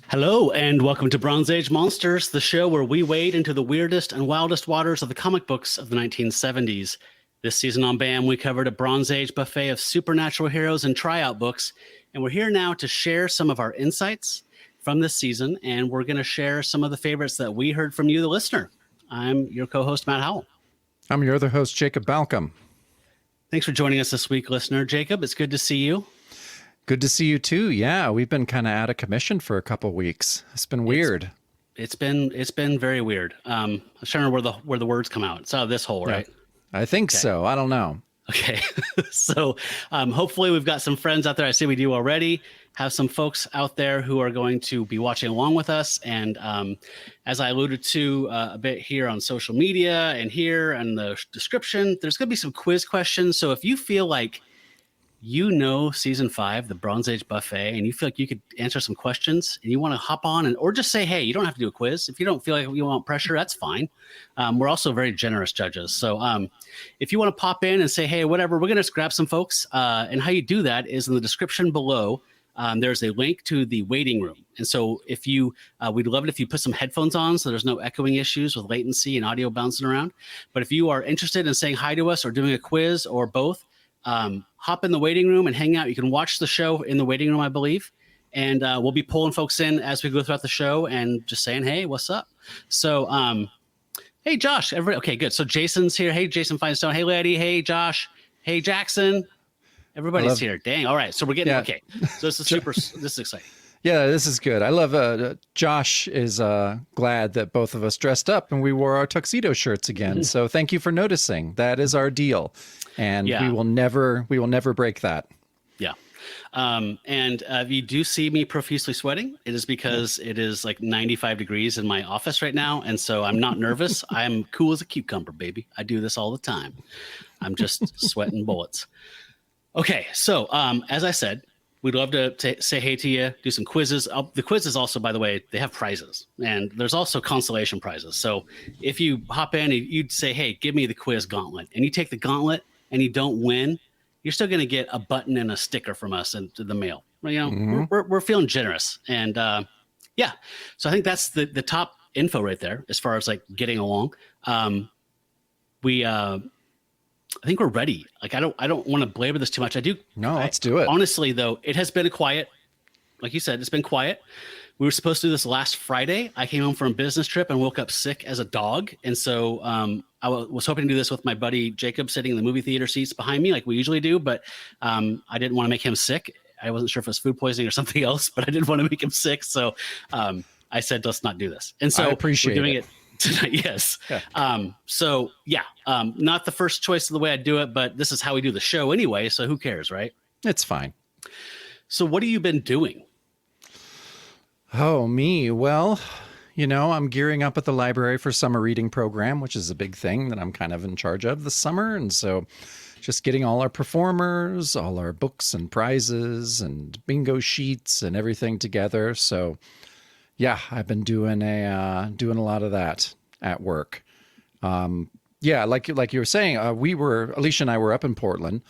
Hello, and welcome to Bronze Age Monsters, the show where we wade into the weirdest and wildest waters of the comic books of the 1970s. This season on BAM, we covered a Bronze Age buffet of supernatural heroes and tryout books, and we're here now to share some of our insights from this season, and we're going to share some of the favorites that we heard from you, the listener. I'm your co-host, Matt Howell. I'm your other host, Jacob Balcom. Thanks for joining us this week, listener. Jacob, it's good to see you. Good to see you too. Yeah, we've been kind of out of commission for a couple weeks. It's been weird. It's been very weird. I'm trying to remember where the words come out. It's out of this hole, right? I think so. I don't know. Okay. So hopefully we've got some friends out there. I see we do already have some folks out there who are going to be watching along with us. And as I alluded to a bit here on social media and here and the description, there's going to be some quiz questions. So if you feel like season 5, the Bronze Age buffet, and you feel like you could answer some questions and you want to hop on or just say, hey, you don't have to do a quiz. If you don't feel like you want pressure, that's fine. We're also very generous judges. So if you want to pop in and say, hey, whatever, we're going to grab some folks. And how you do that is in the description below. There's a link to the waiting room. And so if you, we'd love it if you put some headphones on so there's no echoing issues with latency and audio bouncing around. But if you are interested in saying hi to us or doing a quiz or both, hop in the waiting room and hang out. You can watch the show in the waiting room, I believe. And we'll be pulling folks in as we go throughout the show and just saying, hey, what's up? So, hey, Josh, everybody. Okay, good. So Jason's here. Hey, Jason Finestone. Hey, Laddie. Hey, Josh. Hey, Jackson. Everybody's here. Dang. All right. So we're getting, okay. So this is exciting. Yeah, this is good. I love Josh is glad that both of us dressed up and we wore our tuxedo shirts again. So thank you for noticing. That is our deal. And we will never break that. Yeah. And if you do see me profusely sweating, it is because it is like 95 degrees in my office right now. And so I'm not nervous. I'm cool as a cucumber, baby. I do this all the time. I'm just sweating bullets. Okay. So as I said, we'd love to say hey to you, do some quizzes. The quizzes also, by the way, they have prizes. And there's also consolation prizes. So if you hop in and you'd say, hey, give me the quiz gauntlet. And you take the gauntlet and you don't win, you're still going to get a button and a sticker from us into the mail. You know, we're feeling generous. And so I think that's the top info right there as far as like getting along. I think we're ready. Like, I don't want to belabor this too much. Let's do it. Honestly, though, it has been a quiet, like you said, it's been quiet. We were supposed to do this last Friday. I came home from a business trip and woke up sick as a dog. And so I was hoping to do this with my buddy Jacob sitting in the movie theater seats behind me like we usually do. But I didn't want to make him sick. I wasn't sure if it was food poisoning or something else, but I didn't want to make him sick. So I said, let's not do this. And so I appreciate we're doing it tonight. Yes. Yeah. Not the first choice of the way I do it, but this is how we do the show anyway. So who cares, right? It's fine. So what have you been doing? Oh, me. Well, I'm gearing up at the library for summer reading program, which is a big thing that I'm kind of in charge of this summer. And so just getting all our performers, all our books and prizes and bingo sheets and everything together. So yeah, I've been doing a lot of that at work. Like you were saying, Alicia and I were up in Portland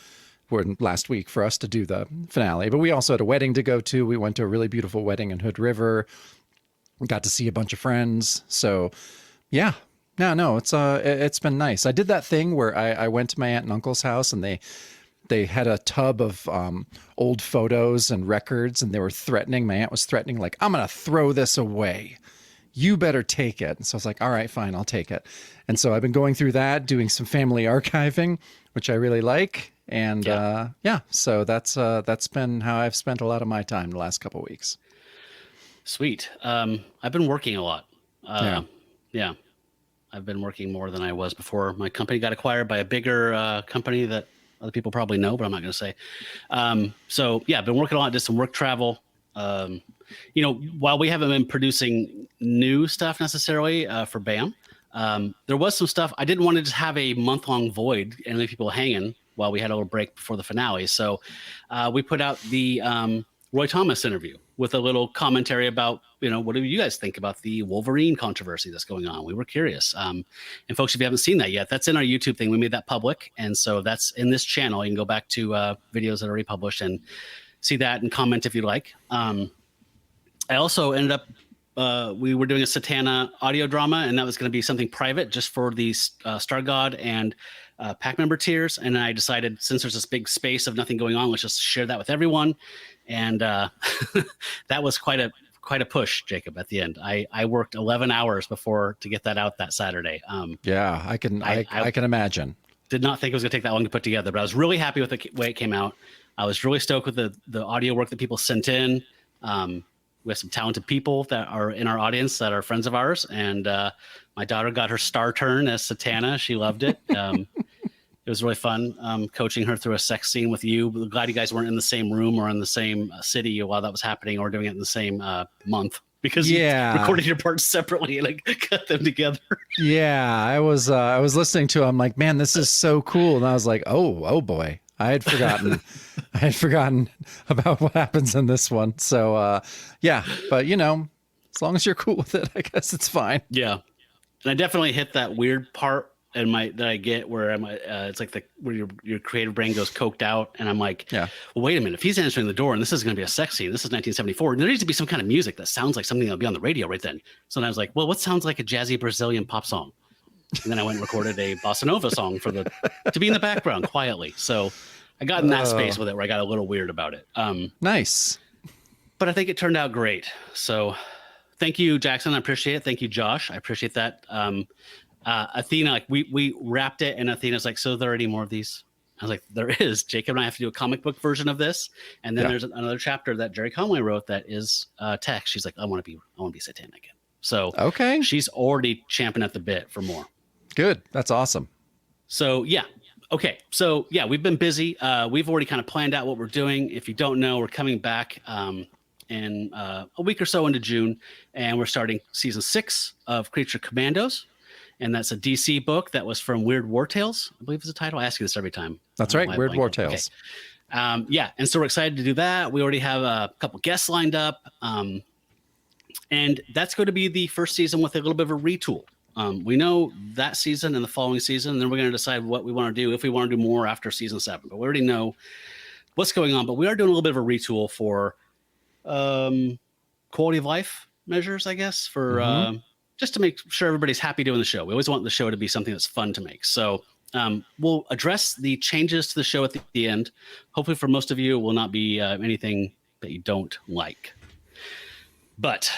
last week for us to do the finale, but we also had a wedding to go to. We went to a really beautiful wedding in Hood River. Got to see a bunch of friends. So yeah, it's been nice. I did that thing where I went to my aunt and uncle's house and they had a tub of old photos and records, and they were threatening. My aunt was threatening, like, I'm going to throw this away. You better take it. And so I was like, all right, fine, I'll take it. And so I've been going through that, doing some family archiving, which I really like. And so that's been how I've spent a lot of my time the last couple of weeks. Sweet. I've been working a lot. Yeah. I've been working more than I was before. My company got acquired by a bigger company that other people probably know, but I'm not going to say. So yeah, I've been working a lot, did some work travel. While we haven't been producing new stuff necessarily for BAM, there was some stuff. I didn't want to just have a month-long void and leave people hanging while we had a little break before the finale. So we put out the Roy Thomas interview with a little commentary about, what do you guys think about the Wolverine controversy that's going on? We were curious. And folks, if you haven't seen that yet, that's in our YouTube thing. We made that public. And so that's in this channel. You can go back to videos that are already published and see that and comment if you'd like. I also ended up, we were doing a Satana audio drama, and that was going to be something private just for the Star God and pack member tiers. And I decided, since there's this big space of nothing going on, let's just share that with everyone. And that was quite a push, Jacob. At the end, I worked 11 hours to get that out that Saturday. Yeah, I can imagine. Did not think it was going to take that long to put together, but I was really happy with the way it came out. I was really stoked with the audio work that people sent in. We have some talented people that are in our audience that are friends of ours. And my daughter got her star turn as Satana. She loved it. It was really fun coaching her through a sex scene with you. But glad you guys weren't in the same room or in the same city while that was happening, or doing it in the same month, because you recorded your parts separately and cut them together. Yeah, I was listening to it. I'm like, man, this is so cool. And I was like, oh boy, I had forgotten. I had forgotten about what happens in this one. So yeah, but as long as you're cool with it, I guess it's fine. Yeah, and I definitely hit that weird part that I get where it's like where your creative brain goes coked out, and I'm like, yeah, well, wait a minute, if he's answering the door and this is going to be a sex scene, this is 1974, there needs to be some kind of music that sounds like something that'll be on the radio right then. So then I was like, well, what sounds like a jazzy Brazilian pop song? And then I went and recorded a bossa nova song to be in the background quietly. So I got in that space with it where I got a little weird about it. Nice. But I think it turned out great. So thank you, Jackson. I appreciate it. Thank you, Josh. I appreciate that. Athena, we wrapped it, and Athena's like, so there are any more of these? I was like, there is. Jacob and I have to do a comic book version of this. And then there's another chapter that Jerry Conway wrote that is text. She's like, I want to be Satana again. So okay, she's already champing at the bit for more. Good. That's awesome. So yeah. Okay. So yeah, we've been busy. We've already kind of planned out what we're doing. If you don't know, we're coming back in a week or so into June, and we're starting season 6 of Creature Commandos. And that's a DC book that was from Weird War Tales, I believe is the title. I ask you this every time. That's right. Weird War Tales. Okay. Yeah. And so we're excited to do that. We already have a couple guests lined up. And that's going to be the first season with a little bit of a retool. We know that season and the following season, and then we're going to decide what we want to do, if we want to do more after season 7. But we already know what's going on. But we are doing a little bit of a retool for quality of life measures, I guess, for just to make sure everybody's happy doing the show. We always want the show to be something that's fun to make. So we'll address the changes to the show at the end. Hopefully for most of you, it will not be anything that you don't like. But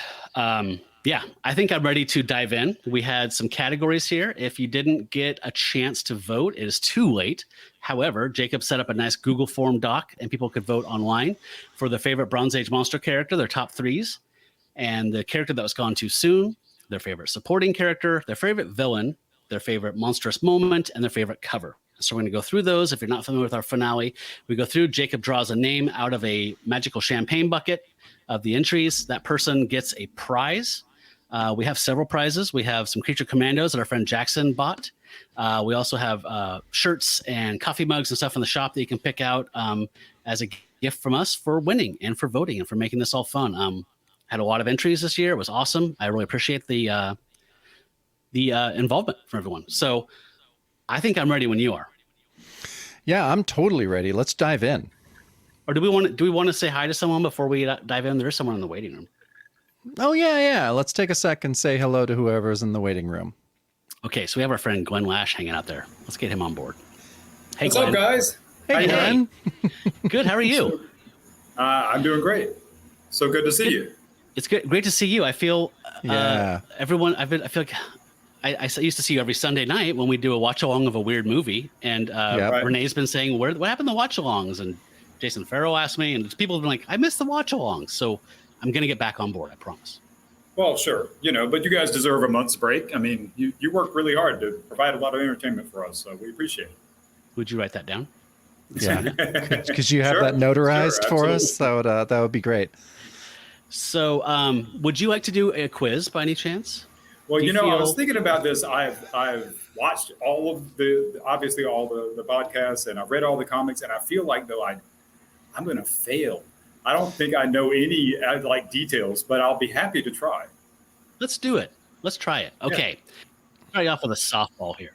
yeah, I think I'm ready to dive in. We had some categories here. If you didn't get a chance to vote, it is too late. However, Jacob set up a nice Google form doc, and people could vote online for their favorite Bronze Age monster character, their top 3s, and the character that was gone too soon, their favorite supporting character, their favorite villain, their favorite monstrous moment, and their favorite cover. So we're going to go through those. If you're not familiar with our finale, we go through. Jacob draws a name out of a magical champagne bucket of the entries. That person gets a prize. We have several prizes. We have some Creature Commandos that our friend Jackson bought. We also have shirts and coffee mugs and stuff in the shop that you can pick out as a gift from us for winning and for voting and for making this all fun. Had a lot of entries this year. It was awesome. I really appreciate the involvement from everyone. So I think I'm ready when you are. Yeah, I'm totally ready. Let's dive in. Or do we want to say hi to someone before we dive in? There is someone in the waiting room. Oh, yeah. Let's take a sec and say hello to whoever's in the waiting room. Okay, so we have our friend Glenn Lash hanging out there. Let's get him on board. Hey, What's Glenn. up, guys? Hey, Glenn. Good. How are you? I'm doing great. So good to see you. It's great to see you. I feel everyone. I feel like I used to see you every Sunday night when we do a watch along of a weird movie, and Renee's been saying, what happened to watch alongs? And Jason Farrell asked me, and people have been like, I missed the watch alongs. So I'm going to get back on board. I promise. Well, sure. But you guys deserve a month's break. I mean, you work really hard to provide a lot of entertainment for us. So we appreciate it. Would you write that down? Yeah. Because you have that notarized for us. That would be great. So would you like to do a quiz by any chance? Well, I was thinking about this. I've watched all of the podcasts, and I've read all the comics, and I feel like though I'm going to fail. I don't think I know any details, but I'll be happy to try. Let's do it. Let's try it. Okay. Yeah. Starting off with a softball here.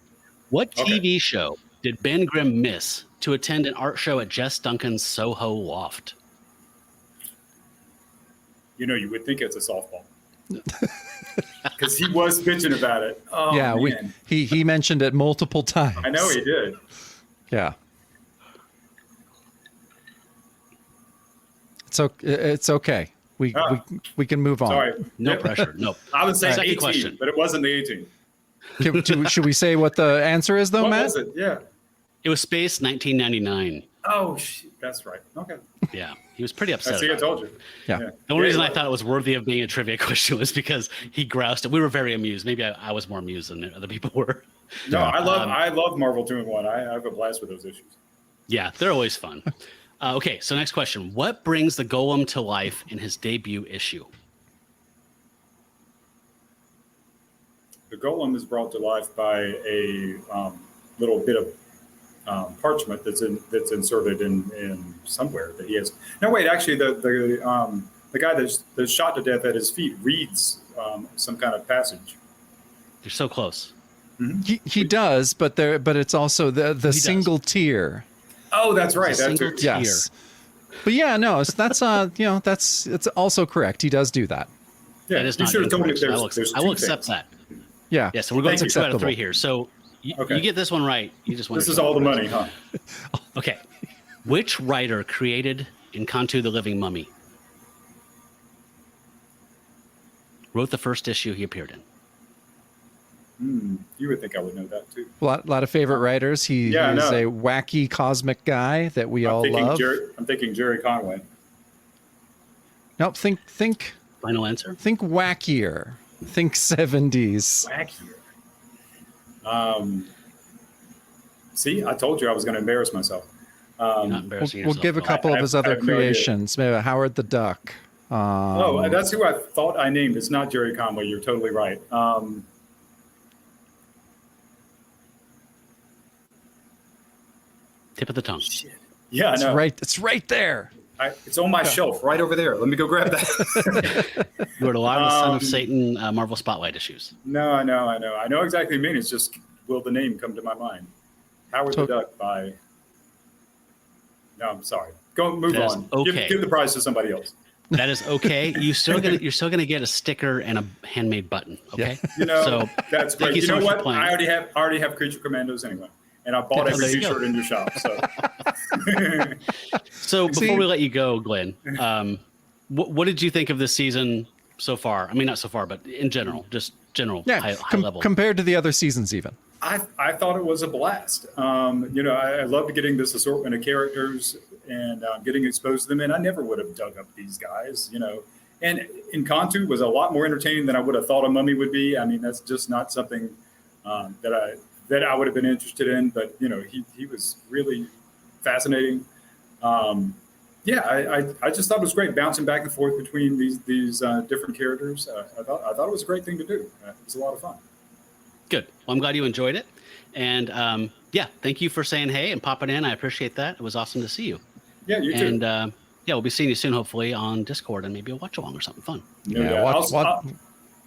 What TV show did Ben Grimm miss to attend an art show at Jess Duncan's Soho Loft? You would think it's a softball. Because he was bitching about it. Oh, yeah, man. he mentioned it multiple times. I know he did. Yeah. It's okay. We can move on. Sorry. No pressure. No. I would say Second 18, question. but it wasn't the 18. Should we say what the answer is, though, What Matt? was it? Yeah. It was Space 1999. Oh, that's right. Okay. Yeah, he was pretty upset. See, I about told it. you. Yeah. The only reason I thought it was worthy of being a trivia question was because he groused. We were very amused. Maybe I was more amused than other people were. No, I love Marvel 2-in-1. I have a blast with those issues. Yeah, they're always fun. Okay, so next question. What brings the Golem to life in his debut issue? The Golem is brought to life by a little bit of parchment that's inserted in somewhere that he has. No, wait, actually, the guy that's shot to death at his feet reads some kind of passage. You're so close. Mm-hmm. He does, but it's also the single tear. Oh, that's right. That's single it. tear. Yes. But yeah, no, that's it's also correct. He does do that. Yeah, That is you not should have told me incorrect. there's I will two accept things. that. Yeah. Yeah, so we're going Thank for you. 2 out of 3 Acceptable. here. So Okay. you get this one right. You just won. This is all the money, huh? Okay. Which writer created Encanto the Living Mummy? Wrote the first issue he appeared in. You would think I would know that too. A lot of favorite writers. He is Yeah, I know. a wacky cosmic guy that we all love. I'm thinking Jerry Conway. Nope. Think Final answer? wackier. Think 70s. Wackier. See, I told you I was going to embarrass myself. You're not embarrassing We'll yourself give a at all. couple of his I other have no idea. creations. Maybe Howard the Duck. That's who I thought I named. It's not Jerry Conway. You're totally right. Tip of the tongue. Yeah, I It's know. right. It's right there. It's on my shelf right over there. Let me go grab that. You wrote a lot of the Son of Satan Marvel Spotlight issues. No, I know. I know exactly what you mean. It's just, will the name come to my mind? Howard the Duck by... No, I'm sorry. Move That's on. okay. Give the prize to somebody else. That is okay. You're still gonna get a sticker and a handmade button. Okay. So that's thank great. you You so know much for what? playing. I already have Creature Commandos anyway. And I bought Yeah, every there you go. t-shirt in your shop. So So before we let you go, Glenn, what did you think of this season so far? I mean, not so far, but in general, just general high level. Compared to the other seasons, even. I thought it was a blast. I loved getting this assortment of characters and getting exposed to them. And I never would have dug up these guys, And Encanto was a lot more entertaining than I would have thought a mummy would be. I mean, that's just not something that I would have been interested in. But, he was really fascinating. I just thought it was great bouncing back and forth between these different characters. I thought it was a great thing to do. It was a lot of fun. Good. Well, I'm glad you enjoyed it. And thank you for saying hey and popping in. I appreciate that. It was awesome to see you. Yeah, you too. And we'll be seeing you soon, hopefully, on Discord and maybe a watch along or something fun.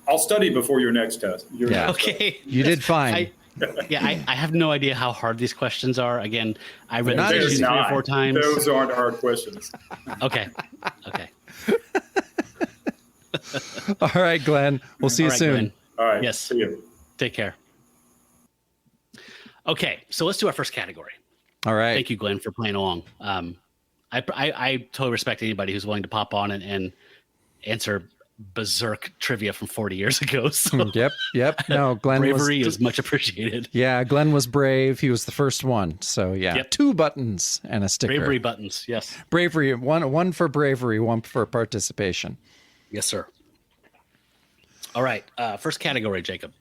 I'll study before your next test. Okay. You did fine. I have no idea how hard these questions are. Again, I read Not the easy. 3 or 4 times. Those aren't hard questions. Okay. All right, Glenn. We'll see you soon. Glenn. All right. Yes. See you. Take care. Okay, so let's do our first category. All right. Thank you, Glenn, for playing along. I totally respect anybody who's willing to pop on and answer berserk trivia from 40 years ago. So Yep. No, Glenn bravery was is much appreciated. Yeah, Glenn was brave. He was the first one. So yeah, 2 buttons and a sticker. Bravery buttons, yes. Bravery, one for bravery, one for participation. Yes, sir. All right, first category, Jacob.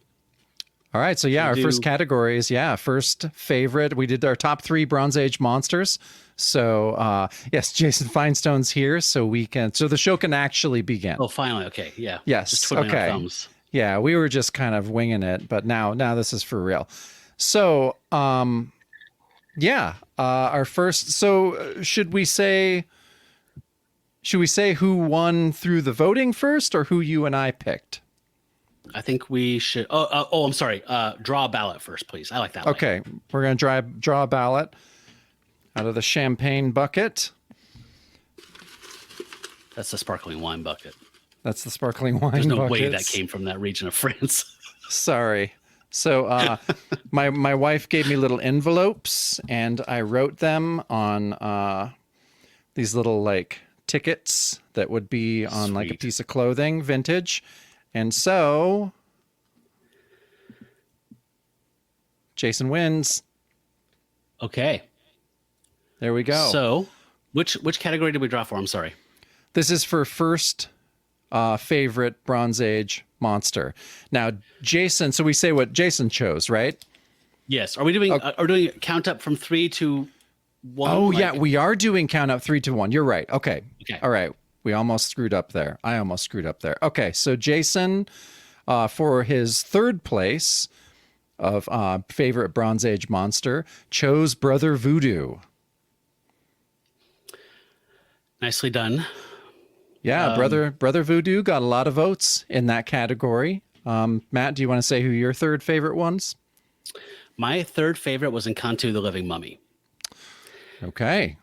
All right, so our first category is first favorite. We did our top 3 Bronze Age monsters. So yes, Jason Feinstein's here, so the show can actually begin. Oh, finally, okay, yeah. Yes, just twiddling our okay. thumbs. Yeah, we were just kind of winging it, but now this is for real. So our first. So should we say who won through the voting first, or who you and I picked? I think we should. I'm sorry. Draw a ballot first, please. I like that. Okay, we're gonna draw a ballot out of the champagne bucket. That's the sparkling wine bucket. That's the sparkling wine. There's no way that buckets. came from that region of France. Sorry. So my wife gave me little envelopes, and I wrote them on these little like tickets that would be on like a Sweet. piece of clothing, vintage. And so Jason wins. Okay. There we go. So, which category did we draw for? I'm sorry. This is for first favorite Bronze Age monster. Now, Jason, so we say what Jason chose, right? Yes. Are we doing doing count up from 3 to 1? Oh, yeah, we are doing count up 3 to 1. You're right. Okay. Okay. All right. We almost screwed up there. I almost screwed up there. Okay. So Jason, for his third place of favorite Bronze Age monster, chose Brother Voodoo. Nicely done. Yeah, Brother Voodoo got a lot of votes in that category. Matt, do you want to say who your third favorite ones? My third favorite was Encanto the Living Mummy. Okay.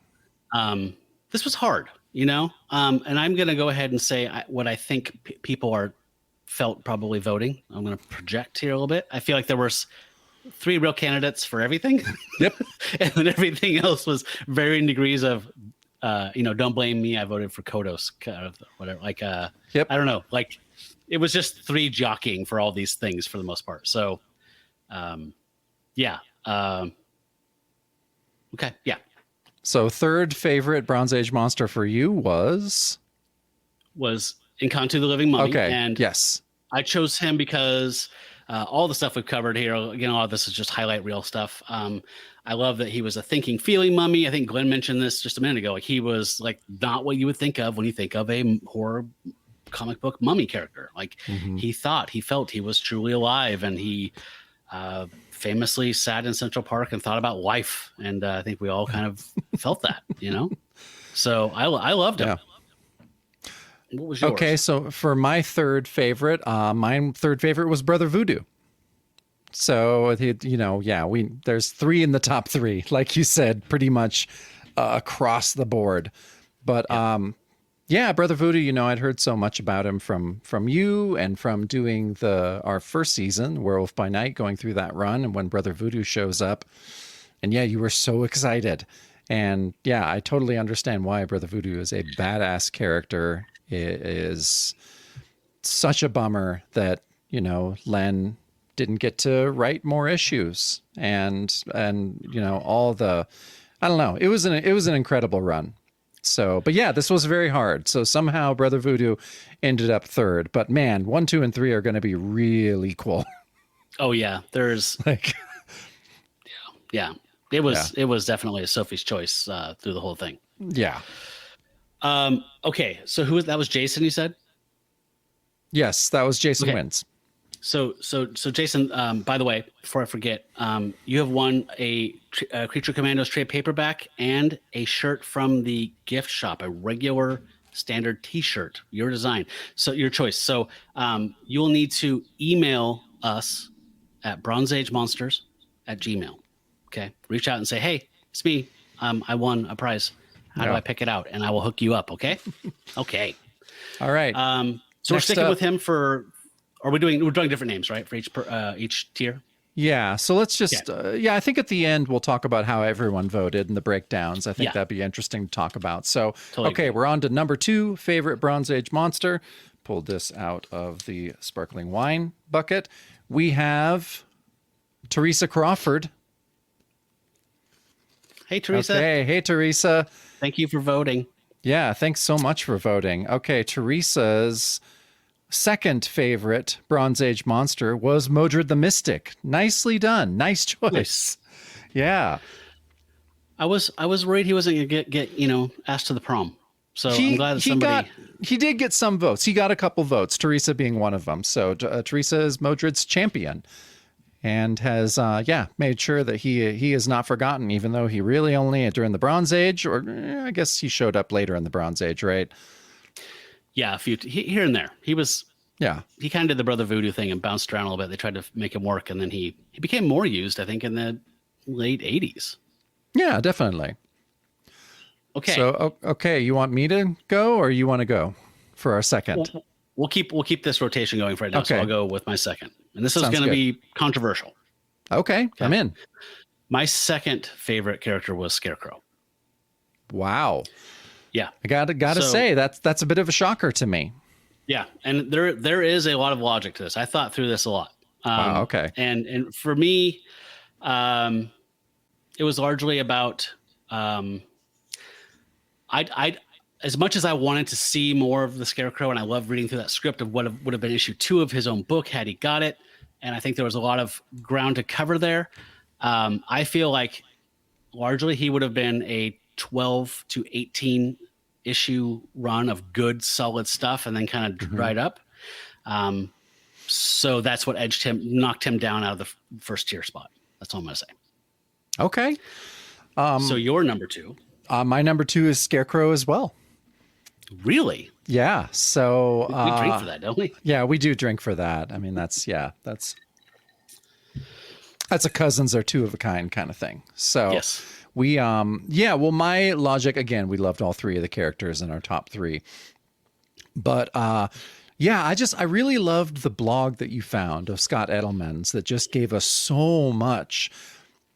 This was hard, you know, and I'm going to go ahead and say what I think people felt probably voting. I'm going to project here a little bit. I feel like there were 3 real candidates for everything. Yep. And then everything else was varying degrees of, don't blame me. I voted for Kodos, kind of whatever. Like, Yep. I don't know. Like, it was just 3 jockeying for all these things for the most part. So, yeah. Okay. Yeah. So third favorite Bronze Age monster for you was Encanto the Living Mummy. okay. And yes, I chose him because all the stuff we've covered here, again, all of this is just highlight reel stuff. I love that he was a thinking, feeling mummy. I think Glenn mentioned this just a minute ago. Like, he was like not what you would think of when you think of a horror comic book mummy character. Like, he thought, he felt, he was truly alive, and he famously sat in Central Park and thought about life. And I think we all kind of felt that, you know. So I loved him. Yeah. What was yours? Okay, so for my third favorite, my third favorite was Brother Voodoo. So, there's 3 in the top 3, like you said, pretty much across the board. But Brother Voodoo, I'd heard so much about him from you and from doing our first season, Werewolf by Night, going through that run. And when Brother Voodoo shows up, and you were so excited. And I totally understand why Brother Voodoo is a badass character. It is such a bummer that, Len didn't get to write more issues and all the, I don't know. It was an incredible run. So, but this was very hard. So somehow Brother Voodoo ended up third, but man, 1, 2, and 3 are going to be really equal. Oh yeah. There's like, yeah. It was definitely a Sophie's choice through the whole thing. Yeah. Okay. So that was Jason, you said? Yes, that was Jason wins. So Jason, by the way, before I forget, you have won a Creature Commandos trade paperback and a shirt from the gift shop, a regular standard t-shirt, your design. So your choice. So you'll need to email us at bronzeagemonsters@gmail.com. Okay. Reach out and say, hey, it's me. I won a prize. How do I pick it out? And I will hook you up. Okay. Okay. All right. So we're sticking with him for, we're doing different names, right? For each tier. Yeah. So let's just, I think at the end, we'll talk about how everyone voted and the breakdowns. I think that'd be interesting to talk about. So, totally we're on to number 2, favorite Bronze Age monster. Pulled this out of the sparkling wine bucket. We have Teresa Crawford. Hey, Teresa. Okay. Hey, Teresa. Thank you for voting. Yeah. Thanks so much for voting. Okay. Teresa's second favorite Bronze Age monster was Modred the Mystic. Nicely done. Nice choice. Nice. Yeah. I was worried he wasn't going to get asked to the prom. So I'm glad that somebody... He did get some votes. He got a couple votes, Teresa being one of them. So Teresa is Modred's champion and has, made sure that he is not forgotten, even though he really only during the Bronze Age, or I guess he showed up later in the Bronze Age, right? Yeah, a few here and there. He was, he kind of did the Brother Voodoo thing and bounced around a little bit. They tried to make him work, and then he became more used, I think, in the late 80s. Yeah, definitely. Okay. So, okay, you want me to go or you want to go for our second? we'll keep this rotation going for right now. So Okay. I'll go with my second, and this is Sounds going to good. be controversial. Okay, I'm in. My second favorite character was Scarecrow. Wow. Yeah, I gotta So- say that's a bit of a shocker to me. yeah, and there is a lot of logic to this. I thought through this a lot. Wow, okay. And for me, it was largely about I as much as I wanted to see more of the Scarecrow, and I loved reading through that script of what would have been issue 2 of his own book had he got it, and I think there was a lot of ground to cover there. I feel like largely he would have been a 12 to 18 issue run of good, solid stuff, and then kind of dried up. So that's what knocked him down out of the first tier spot. That's all I'm going to say. Okay. So your number 2. My number 2 is Scarecrow as well. Really? Yeah. So We drink for that, don't we? Yeah, we do drink for that. I mean, that's a cousins are two of a kind kind of thing. So Yes. we well, my logic, again, we loved all 3 of the characters in our top 3. But yeah, I really loved the blog that you found of Scott Edelman's that just gave us so much.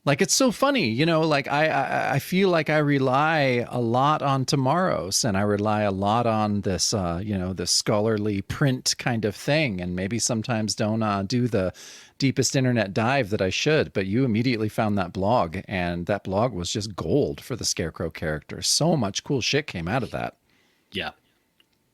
Like, it's so funny, you know, like I feel like I rely a lot on Tomorrow's, and I rely a lot on this, this scholarly print kind of thing. And maybe sometimes don't do the deepest internet dive that I should, but you immediately found that blog, and that blog was just gold for the Scarecrow character. So much cool shit came out of that. Yeah.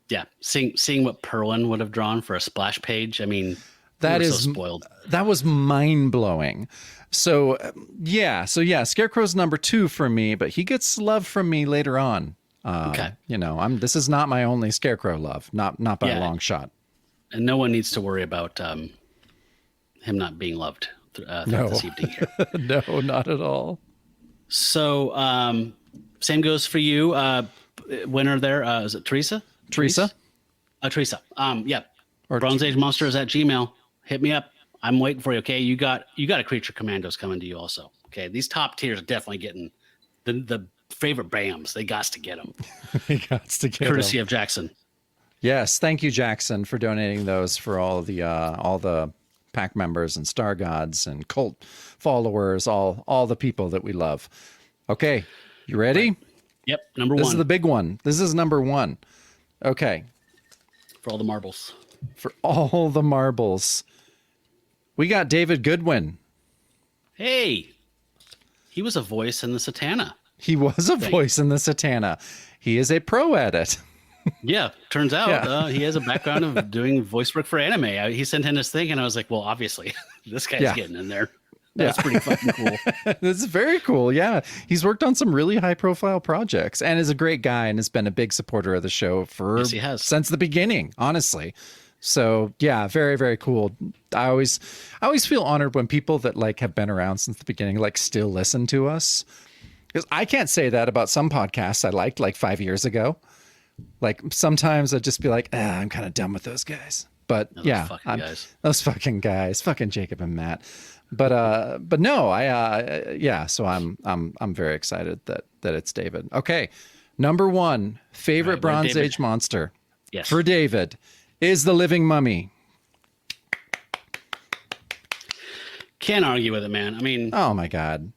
Yeah. Seeing what Perlin would have drawn for a splash page. I mean, That we were is so spoiled. That was mind blowing. So yeah, Scarecrow's number 2 for me, but he gets love from me later on. Okay. You know, this is not my only Scarecrow love, not by a long shot. And no one needs to worry about him not being loved throughout this evening here. No, not at all. So same goes for you. Winner there. Is it Teresa? Teresa? Teresa. Yeah. Or Bronze Age Monsters at Gmail. Hit me up. I'm waiting for you. Okay. You got a Creature Commandos coming to you also. Okay. These top tiers are definitely getting the favorite BAMs. They got to get them. He got to get Courtesy him. of Jackson. Yes, thank you, Jackson, for donating those for all the pack members and Star Gods and cult followers, all the people that we love. Okay, you ready? Right. Yep. Number This 1. is the big one. This is number 1. Okay. For all the marbles. For all the marbles. We got David Goodwin. Hey, he was a voice in the Satana. He was a voice in the Satana. He is a pro at it. Yeah, turns out Yeah. he has a background of doing voice work for anime. He sent in his thing, and I was like, well, obviously, this guy's getting in there. That's pretty fucking cool. This is very cool. Yeah. He's worked on some really high profile projects and is a great guy and has been a big supporter of the show Yes, he has. since the beginning, honestly. So yeah, very, very cool. I always feel honored when people that like have been around since the beginning, like still listen to us. Because I can't say that about some podcasts I liked like 5 years ago. Like sometimes I'd just be like, I'm kind of done with those guys. But Those yeah, fucking guys. those fucking guys, fucking Jacob and Matt. But no, so I'm very excited that it's David. Okay. Number 1 favorite All right, Bronze David. Age monster Yes. for David is the Living Mummy. Can't argue with it, man. I mean, Oh my God.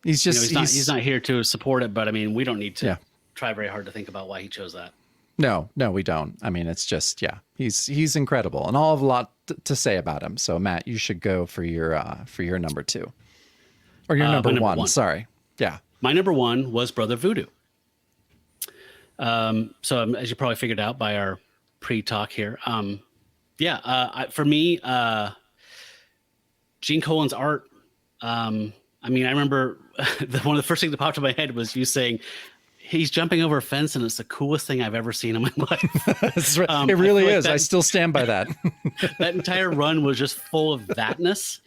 He's you just, know, he's not here to support it, but I mean, we don't need to Yeah. try very hard to think about why he chose that. No, we don't. I mean, it's just, he's incredible and I'll have a lot to say about him. So Matt, you should go for your number 2 or your number my number 1. 1. Sorry. Yeah. My number 1 was Brother Voodoo. So as you probably figured out by our pre-talk here, for me, Gene Colan's art. I mean, I remember one of the first things that popped in my head was you saying he's jumping over a fence, and it's the coolest thing I've ever seen in my life. That's right. It really I feel like is. I still stand by that. That entire run was just full of thatness.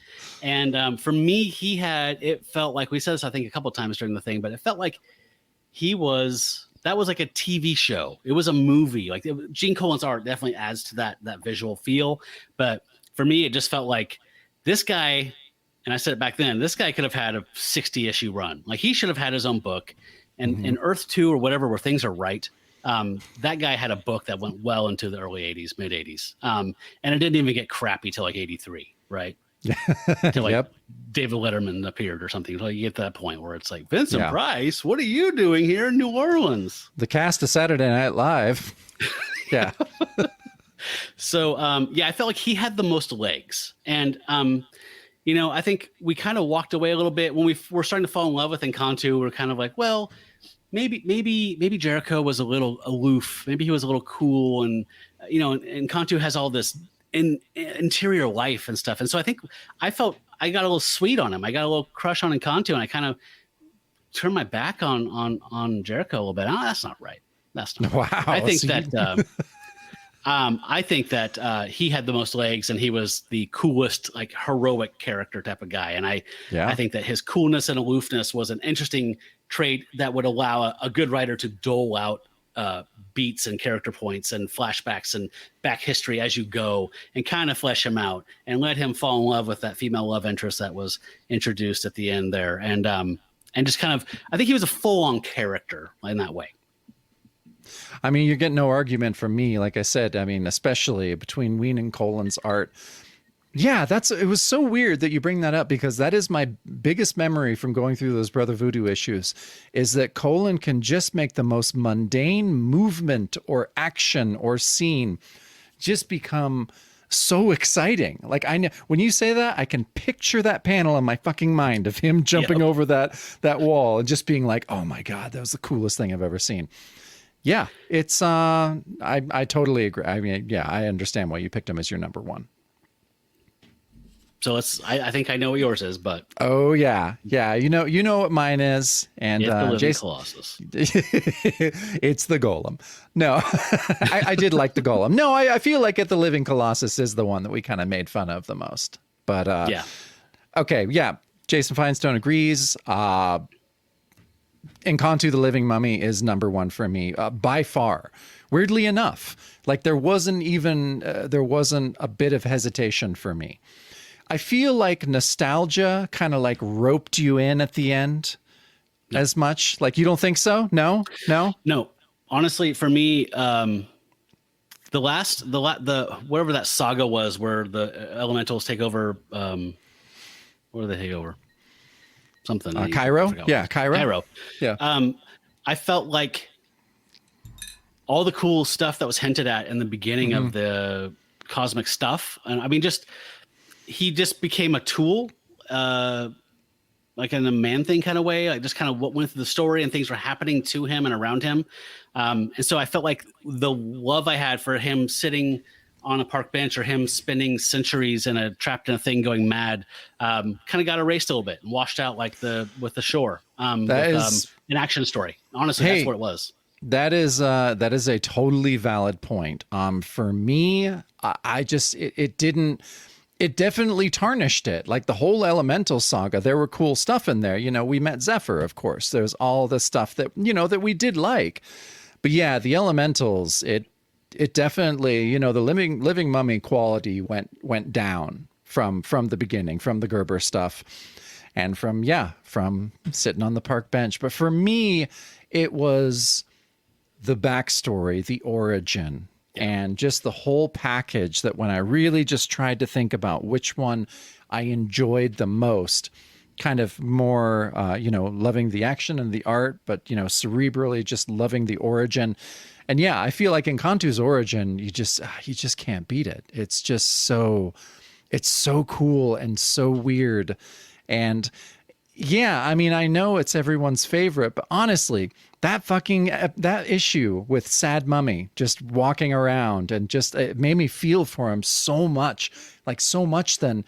And for me, it felt like, we said this, I think, a couple of times during the thing, but it felt like that was like a TV show. It was a movie. Like Gene Colan's art definitely adds to that visual feel. But for me, it just felt like this guy, and I said it back then, this guy could have had a 60 issue run. Like he should have had his own book. And in Earth 2 or whatever, where things are right, That guy had a book that went well into the early 80s, mid 80s. And it didn't even get crappy till like 83, right? Till like Yep. David Letterman appeared or something. So you get to that point where it's like, Vincent Yeah. Price, what are you doing here in New Orleans? The cast of Saturday Night Live. Yeah. So, I felt like he had the most legs. And, I think we kind of walked away a little bit when we were starting to fall in love with Encanto. We were kind of like, well, maybe Jericho was a little aloof. Maybe he was a little cool. And, Encanto has all this interior life and stuff. And so I think I felt I got a little sweet on him. I got a little crush on Encanto, and I kind of turned my back on Jericho a little bit. Oh, that's not right. That's not Wow. right. I think that he had the most legs, and he was the coolest, like heroic character type of guy. And I think that his coolness and aloofness was an interesting trait that would allow a good writer to dole out beats and character points and flashbacks and back history as you go, and kind of flesh him out and let him fall in love with that female love interest that was introduced at the end there. And just kind of, I think he was a full-on character in that way. I mean, you're getting no argument from me. Like I said, I mean, especially between Ween and Colin's art. Yeah, it was so weird that you bring that up, because that is my biggest memory from going through those Brother Voodoo issues, is that Colin can just make the most mundane movement or action or scene just become so exciting. Like, I know when you say that, I can picture that panel in my fucking mind of him jumping over that wall and just being like, oh my God, that was the coolest thing I've ever seen. Yeah, it's I totally agree. I mean, yeah, I understand why you picked him as your number one. So I think I know what yours is, but oh yeah, you know what mine is, and it's the Living Jason, Colossus. It's the Golem. No, I did like the Golem. No, I feel like the Living Colossus is the one that we kind of made fun of the most. But yeah, okay, yeah, Jason Feinstone agrees. Encanto the Living Mummy is number one for me by far. Weirdly enough, like there wasn't a bit of hesitation for me. I feel like nostalgia kind of like roped you in at the end as much. Like, you don't think so? No. Honestly, for me, the whatever that saga was where the elementals take over. What do they take over? Something. Cairo. Yeah, Cairo. Yeah. I felt like all the cool stuff that was hinted at in the beginning of the cosmic stuff, and I mean, he just became a tool, like in a man thing kind of way. Like just kind of what went through the story, and things were happening to him and around him. And so I felt like the love I had for him sitting on a park bench, or him spending centuries trapped in a thing going mad, kind of got erased a little bit and washed out like with the shore. That is an action story. Honestly, that's what it was. That is a totally valid point. For me, it definitely tarnished it. Like the whole Elemental saga, there were cool stuff in there. We met Zephyr, of course. There's all the stuff that, that we did like. But yeah, the Elementals, it definitely, the living mummy quality went down from the beginning, from the Gerber stuff, and from sitting on the park bench. But for me, it was the backstory, the origin, and just the whole package, that when I really just tried to think about which one I enjoyed the most, kind of more, loving the action and the art, but, cerebrally just loving the origin. And yeah, I feel like Encanto's origin, you just can't beat it. It's just it's so cool and so weird. And yeah, I mean, I know it's everyone's favorite, but honestly, that issue with Sad Mummy just walking around, and it made me feel for him so much than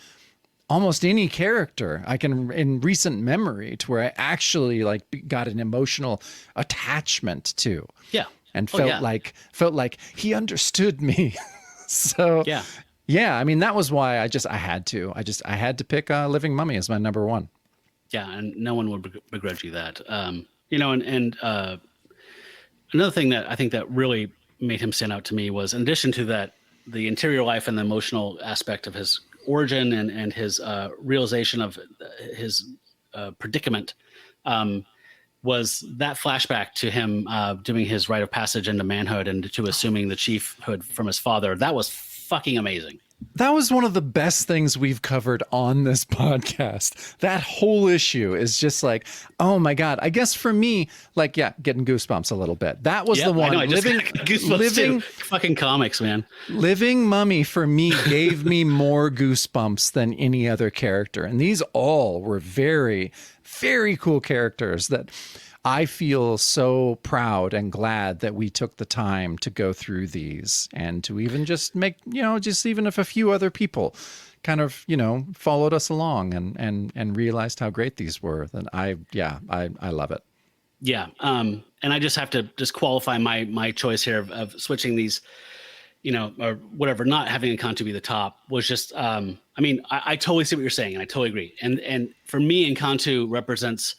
almost any character I can in recent memory, to where I actually got an emotional attachment to. Yeah. And felt like he understood me. So yeah, I mean, that was why I had to pick Living Mummy as my number one. Yeah, and no one would begrudge you that. Another thing that I think that really made him stand out to me was, in addition to that, the interior life and the emotional aspect of his origin and his realization of his predicament. was that flashback to him doing his rite of passage into manhood and to assuming the chiefhood from his father. That was fucking amazing. That was one of the best things we've covered on this podcast. That whole issue is just like, oh my God. I guess for me, like, yeah, getting goosebumps a little bit. That was the one. I just got goosebumps too. Fucking comics, man. Living Mummy for me gave me more goosebumps than any other character. And these all were very, very cool characters that I feel so proud and glad that we took the time to go through these and to even just make, just even if a few other people kind of, followed us along and realized how great these were, then I love it. Yeah. And I just have to qualify my choice here of switching these, or whatever, not having Encanto be the top was just, I totally see what you're saying and I totally agree. And for me, Encanto represents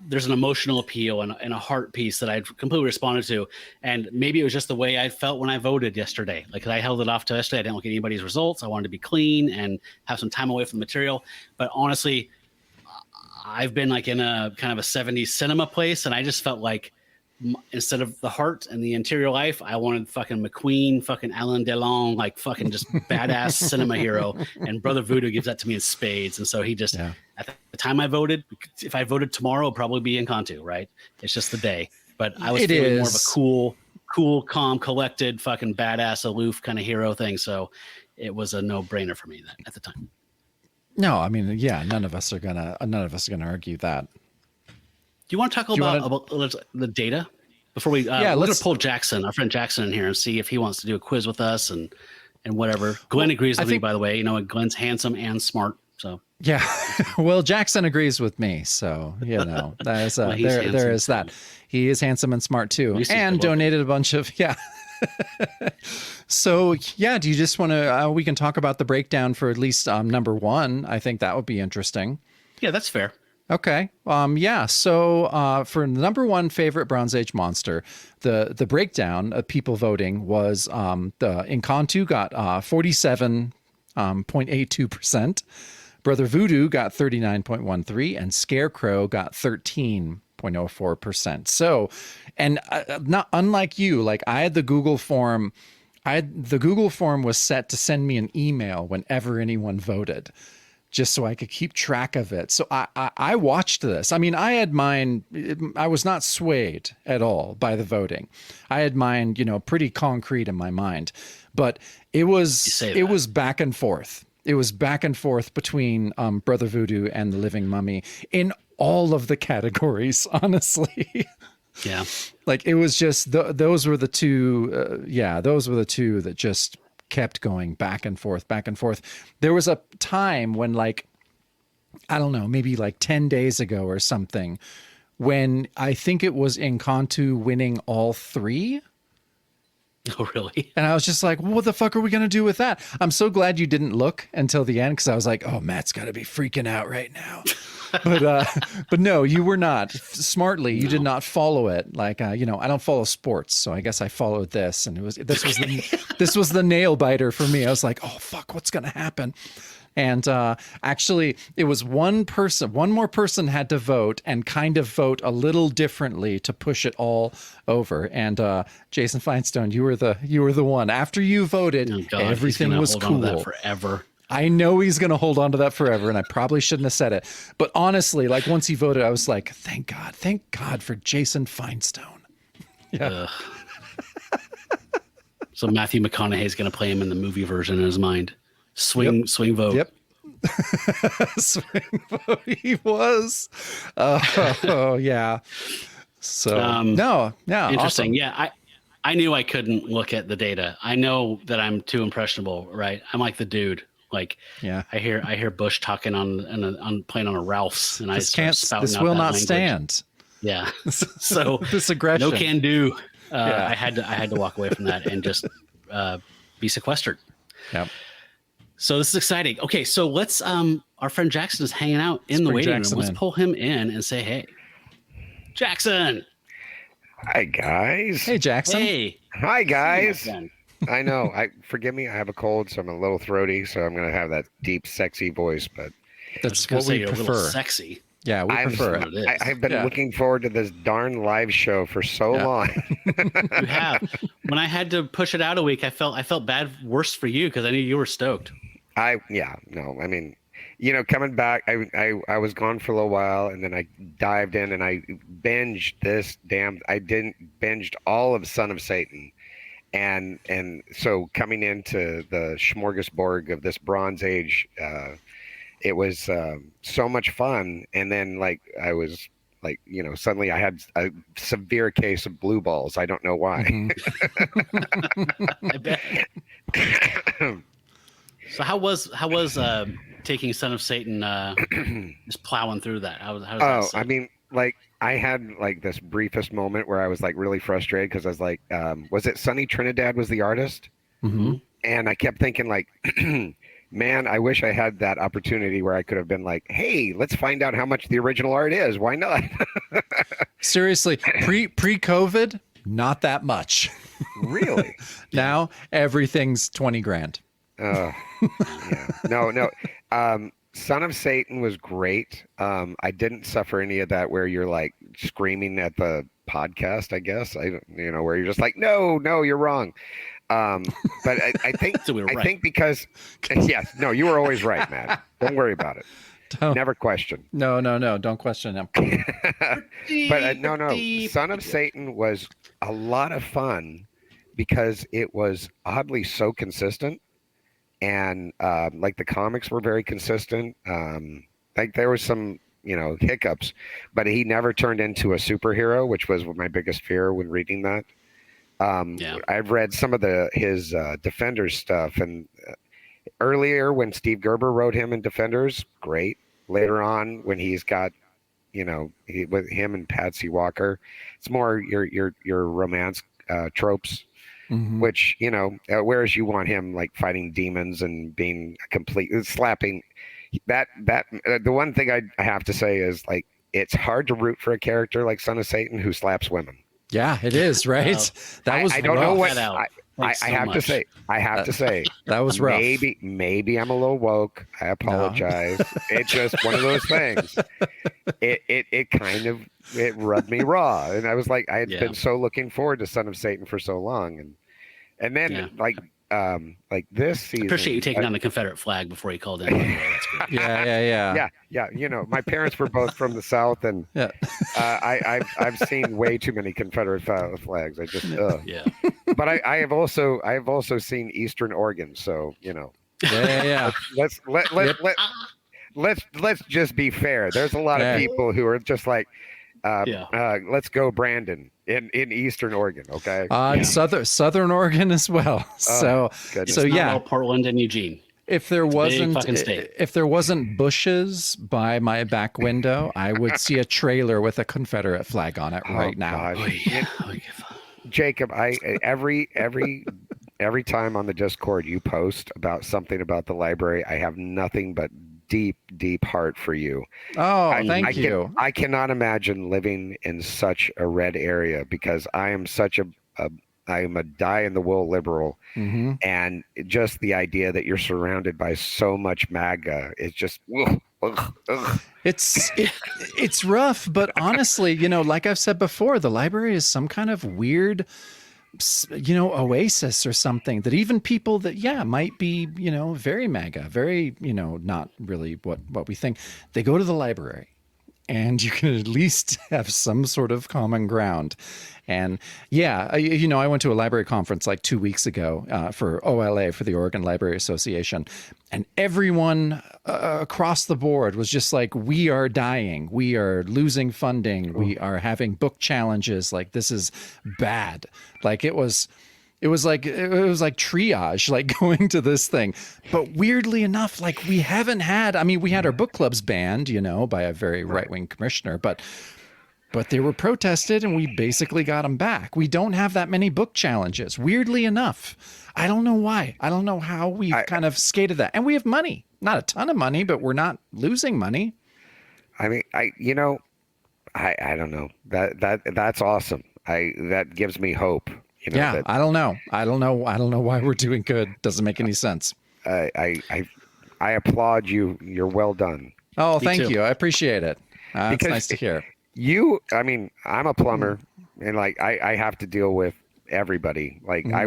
there's an emotional appeal and a heart piece that I completely responded to. And maybe it was just the way I felt when I voted yesterday. Like I held it off to yesterday. I didn't look at anybody's results. I wanted to be clean and have some time away from the material. But honestly, I've been like in a kind of a 70s cinema place. And I just felt like instead of the heart and the interior life, I wanted fucking McQueen, fucking Alain Delon, like fucking just badass cinema hero. And Brother Voodoo gives that to me in spades. And so he just, at the time I voted, if I voted tomorrow, it'll probably be Encanto, right? It's just the day. But I was feeling more of a cool, calm, collected, fucking badass, aloof kind of hero thing. So it was a no brainer for me at the time. No, I mean, yeah, none of us are gonna argue that. Do you want to talk about the data before we? We're going to pull Jackson, our friend Jackson, in here and see if he wants to do a quiz with us and whatever. Glenn agrees with me, by the way. Glen's handsome and smart. So yeah, well, Jackson agrees with me. So that is well, there is that. He is handsome and smart too, and donated a bunch of So do you just want to? We can talk about the breakdown for at least number one. I think that would be interesting. Yeah, that's fair. Okay. So for the number one favorite Bronze Age monster, the breakdown of people voting was the Encanto got 47.82%, Brother Voodoo got 39.13%, and Scarecrow got 13.04%. So, and not unlike you, like I had the Google form. The Google form was set to send me an email whenever anyone voted, just so I could keep track of it. So I watched this. I mean, I had mine. I was not swayed at all by the voting. I had mine, pretty concrete in my mind. But it was back and forth. It was back and forth between Brother Voodoo and the Living Mummy in all of the categories, honestly. Yeah. Like it was just those were the two. Those were the two that just kept going back and forth. There was a time when, like, I don't know, maybe like 10 days ago or something, when I think it was Encanto winning all three. Oh, really? And I was just like, well, what the fuck are we going to do with that? I'm so glad you didn't look until the end, because I was like, oh, Matt's got to be freaking out right now. But no, you were not. Smartly, you did not follow it. Like, I don't follow sports, so I guess I followed this, and this was the nail biter for me. I was like, oh fuck, what's gonna happen? And actually, it was one more person had to vote and kind of vote a little differently to push it all over. And Jason Feinstein, you were the one. After you voted, everything was cool. On to that forever. I know he's going to hold on to that forever, and I probably shouldn't have said it. But honestly, like once he voted, I was like, thank God for Jason Feinstein. Yeah. So Matthew McConaughey is going to play him in the movie version in his mind. Swing vote. Yep. Swing vote. He was. Oh yeah. So no, yeah. Interesting. Awesome. Yeah. I knew I couldn't look at the data. I know that I'm too impressionable, right? I'm like the dude. Like, yeah, I hear Bush talking on playing on a Ralph's, and this will not stand. Yeah, so this aggression, no can do. I had to walk away from that and just be sequestered. Yep. So this is exciting. Okay, so let's our friend Jackson is hanging out in the waiting room. Let's pull him in and say, hey, Jackson. Hi guys. Hey Jackson. Hey. Hi guys. I know. Forgive me. I have a cold, so I'm a little throaty. So I'm going to have that deep, sexy voice. But that's what we prefer. A little sexy. Yeah, we prefer it. What it is. I've been looking forward to this darn live show for so long. You have. When I had to push it out a week, I felt bad, worse for you because I knew you were stoked. I mean, coming back, I was gone for a little while, and then I dived in and I binged binged all of Son of Satan. And so coming into the smorgasbord of this Bronze Age, it was so much fun. And then I was suddenly I had a severe case of blue balls. I don't know why. I bet. So how was taking Son of Satan just plowing through that? How that I mean, I had this briefest moment where I was really frustrated because I was like, was it Sonny Trinidad was the artist? Mm-hmm. And I kept thinking man, I wish I had that opportunity where I could have been like, hey, let's find out how much the original art is. Why not? Seriously, pre-COVID, not that much. Really? Now everything's 20 grand. Yeah. No. Son of Satan was great. I didn't suffer any of that where you're screaming at the podcast, I guess. Where you're just like, no, you're wrong. But I think So we were right. I think because yes, no, you were always right, Matt. Don't worry about it. Never question. No, don't question him. But no. Son of Satan was a lot of fun because it was oddly so consistent. And the comics were very consistent. There was some, hiccups, but he never turned into a superhero, which was my biggest fear when reading that. I've read some of his Defenders stuff, and earlier when Steve Gerber wrote him in Defenders, great. Later on, when he's got, with him and Patsy Walker, it's more your romance tropes. Mm-hmm. Which, whereas you want him fighting demons and being slapping the one thing I have to say is it's hard to root for a character like Son of Satan who slaps women. Yeah, it is, right? That was I don't know what I so have much. to say that was rough. Maybe I'm a little woke. I apologize. It's just one of those things. It kind of rubbed me raw, and I was I had been so looking forward to Son of Satan for so long, and then this season. I appreciate you taking down the Confederate flag before you called in. That's great. Yeah. My parents were both from the South, and I've seen way too many Confederate flags. I just Yeah. But I have also seen Eastern Oregon, so Yeah. Let's just be fair. There's a lot of people who are just let's go Brandon in Eastern Oregon, okay? Southern Oregon as well. So All Portland and Eugene. If there wasn't bushes by my back window, I would see a trailer with a Confederate flag on it right now. Jacob, every time on the Discord you post about something about the library, I have nothing but deep heart for you. Thank you. I cannot imagine living in such a red area because I am I am a die-in-the-wool liberal, mm-hmm. and just the idea that you're surrounded by so much MAGA, it's just ugh. It's rough, but honestly, like I've said before, the library is some kind of weird, oasis or something that even people that might be very MAGA, very not really what we think, they go to the library. And you can at least have some sort of common ground. And I went to a library conference 2 weeks ago for OLA, for the Oregon Library Association. And everyone across the board was just we are dying. We are losing funding. We are having book challenges. This is bad. It was like triage, going to this thing. But weirdly enough, we haven't had, we had our book clubs banned, by a very right-wing commissioner, but they were protested and we basically got them back. We don't have that many book challenges, weirdly enough. I don't know why. I don't know how we've kind of skated that. And we have money, not a ton of money, but we're not losing money. I don't know. That's awesome. That gives me hope. I don't know. I don't know why we're doing good. Doesn't make any sense. I applaud you. You're well done. Oh, thank you. I appreciate it. That's Because nice to hear. I mean, I'm a plumber, and like I have to deal with everybody. Like it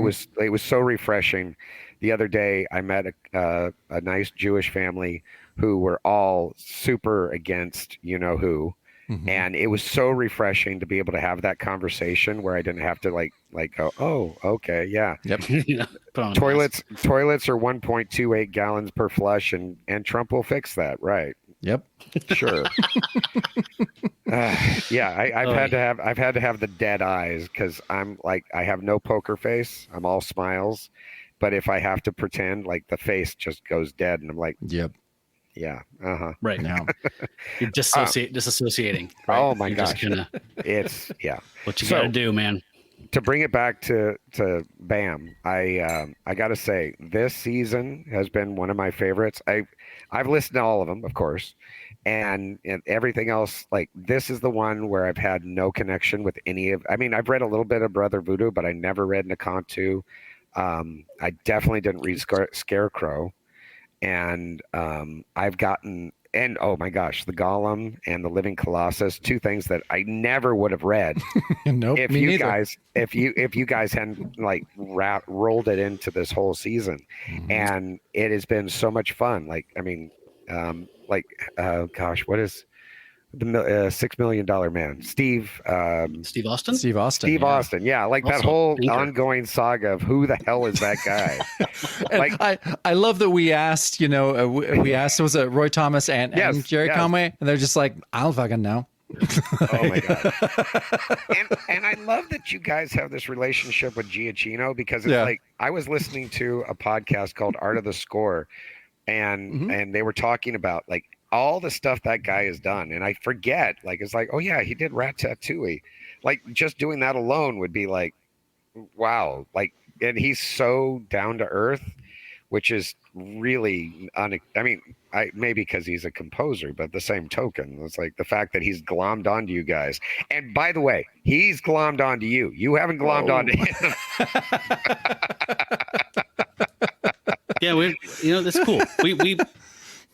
was so refreshing. The other day, I met a nice Jewish family who were all super against you know who, and it was so refreshing to be able to have that conversation where I didn't have to like go, oh, okay, yeah. Yep. Yeah, put on a Toilets are 1.28 gallons per flush, and Trump will fix that, right? Yep. Sure. Yeah, I've had to have the dead eyes because I'm like I have no poker face. I'm all smiles, but if I have to pretend, like the face just goes dead, and I'm like, Yep. yeah, right. Now, You're disassociating. Right? oh my You're gosh, just gonna, it's yeah. what you So- gotta do, man. To bring it back to Bam, I gotta say this season has been one of my favorites. I've listened to all of them, of course, and everything else. Like this is the one where I've had no connection with any of. I mean, I've read a little bit of Brother Voodoo, but I never read Nakantu. I definitely didn't read Scarecrow, and I've gotten. And oh my gosh, the Golem and the Living Colossus, two things that I never would have read nope. if me you neither. guys if you guys hadn't like rolled it into this whole season. And it has been so much fun. Like I mean, gosh, what is the $6 million man? Steve Steve Austin. Steve Austin. Steve yeah. Austin, yeah, like that Also, whole thinker. ongoing saga of who the hell is that guy? And Like- I love that we asked, we asked, was it Roy Thomas and Yes, Jerry yes. Conway? And they're just like, I don't fucking know. Oh my god! And I love that you guys have this relationship with Giacchino because it's Yeah. like I was listening to a podcast called Art of the Score, and they were talking about like all the stuff that guy has done, and I forget like it's like, oh yeah, he did Ratatouille. Like just doing that alone would be like, wow, like, and he's so down to earth, which is really I mean, maybe because he's a composer, but the same token, it's like the fact that he's glommed onto you guys. And by the way, he's glommed onto you. You haven't glommed onto him. Yeah, that's cool.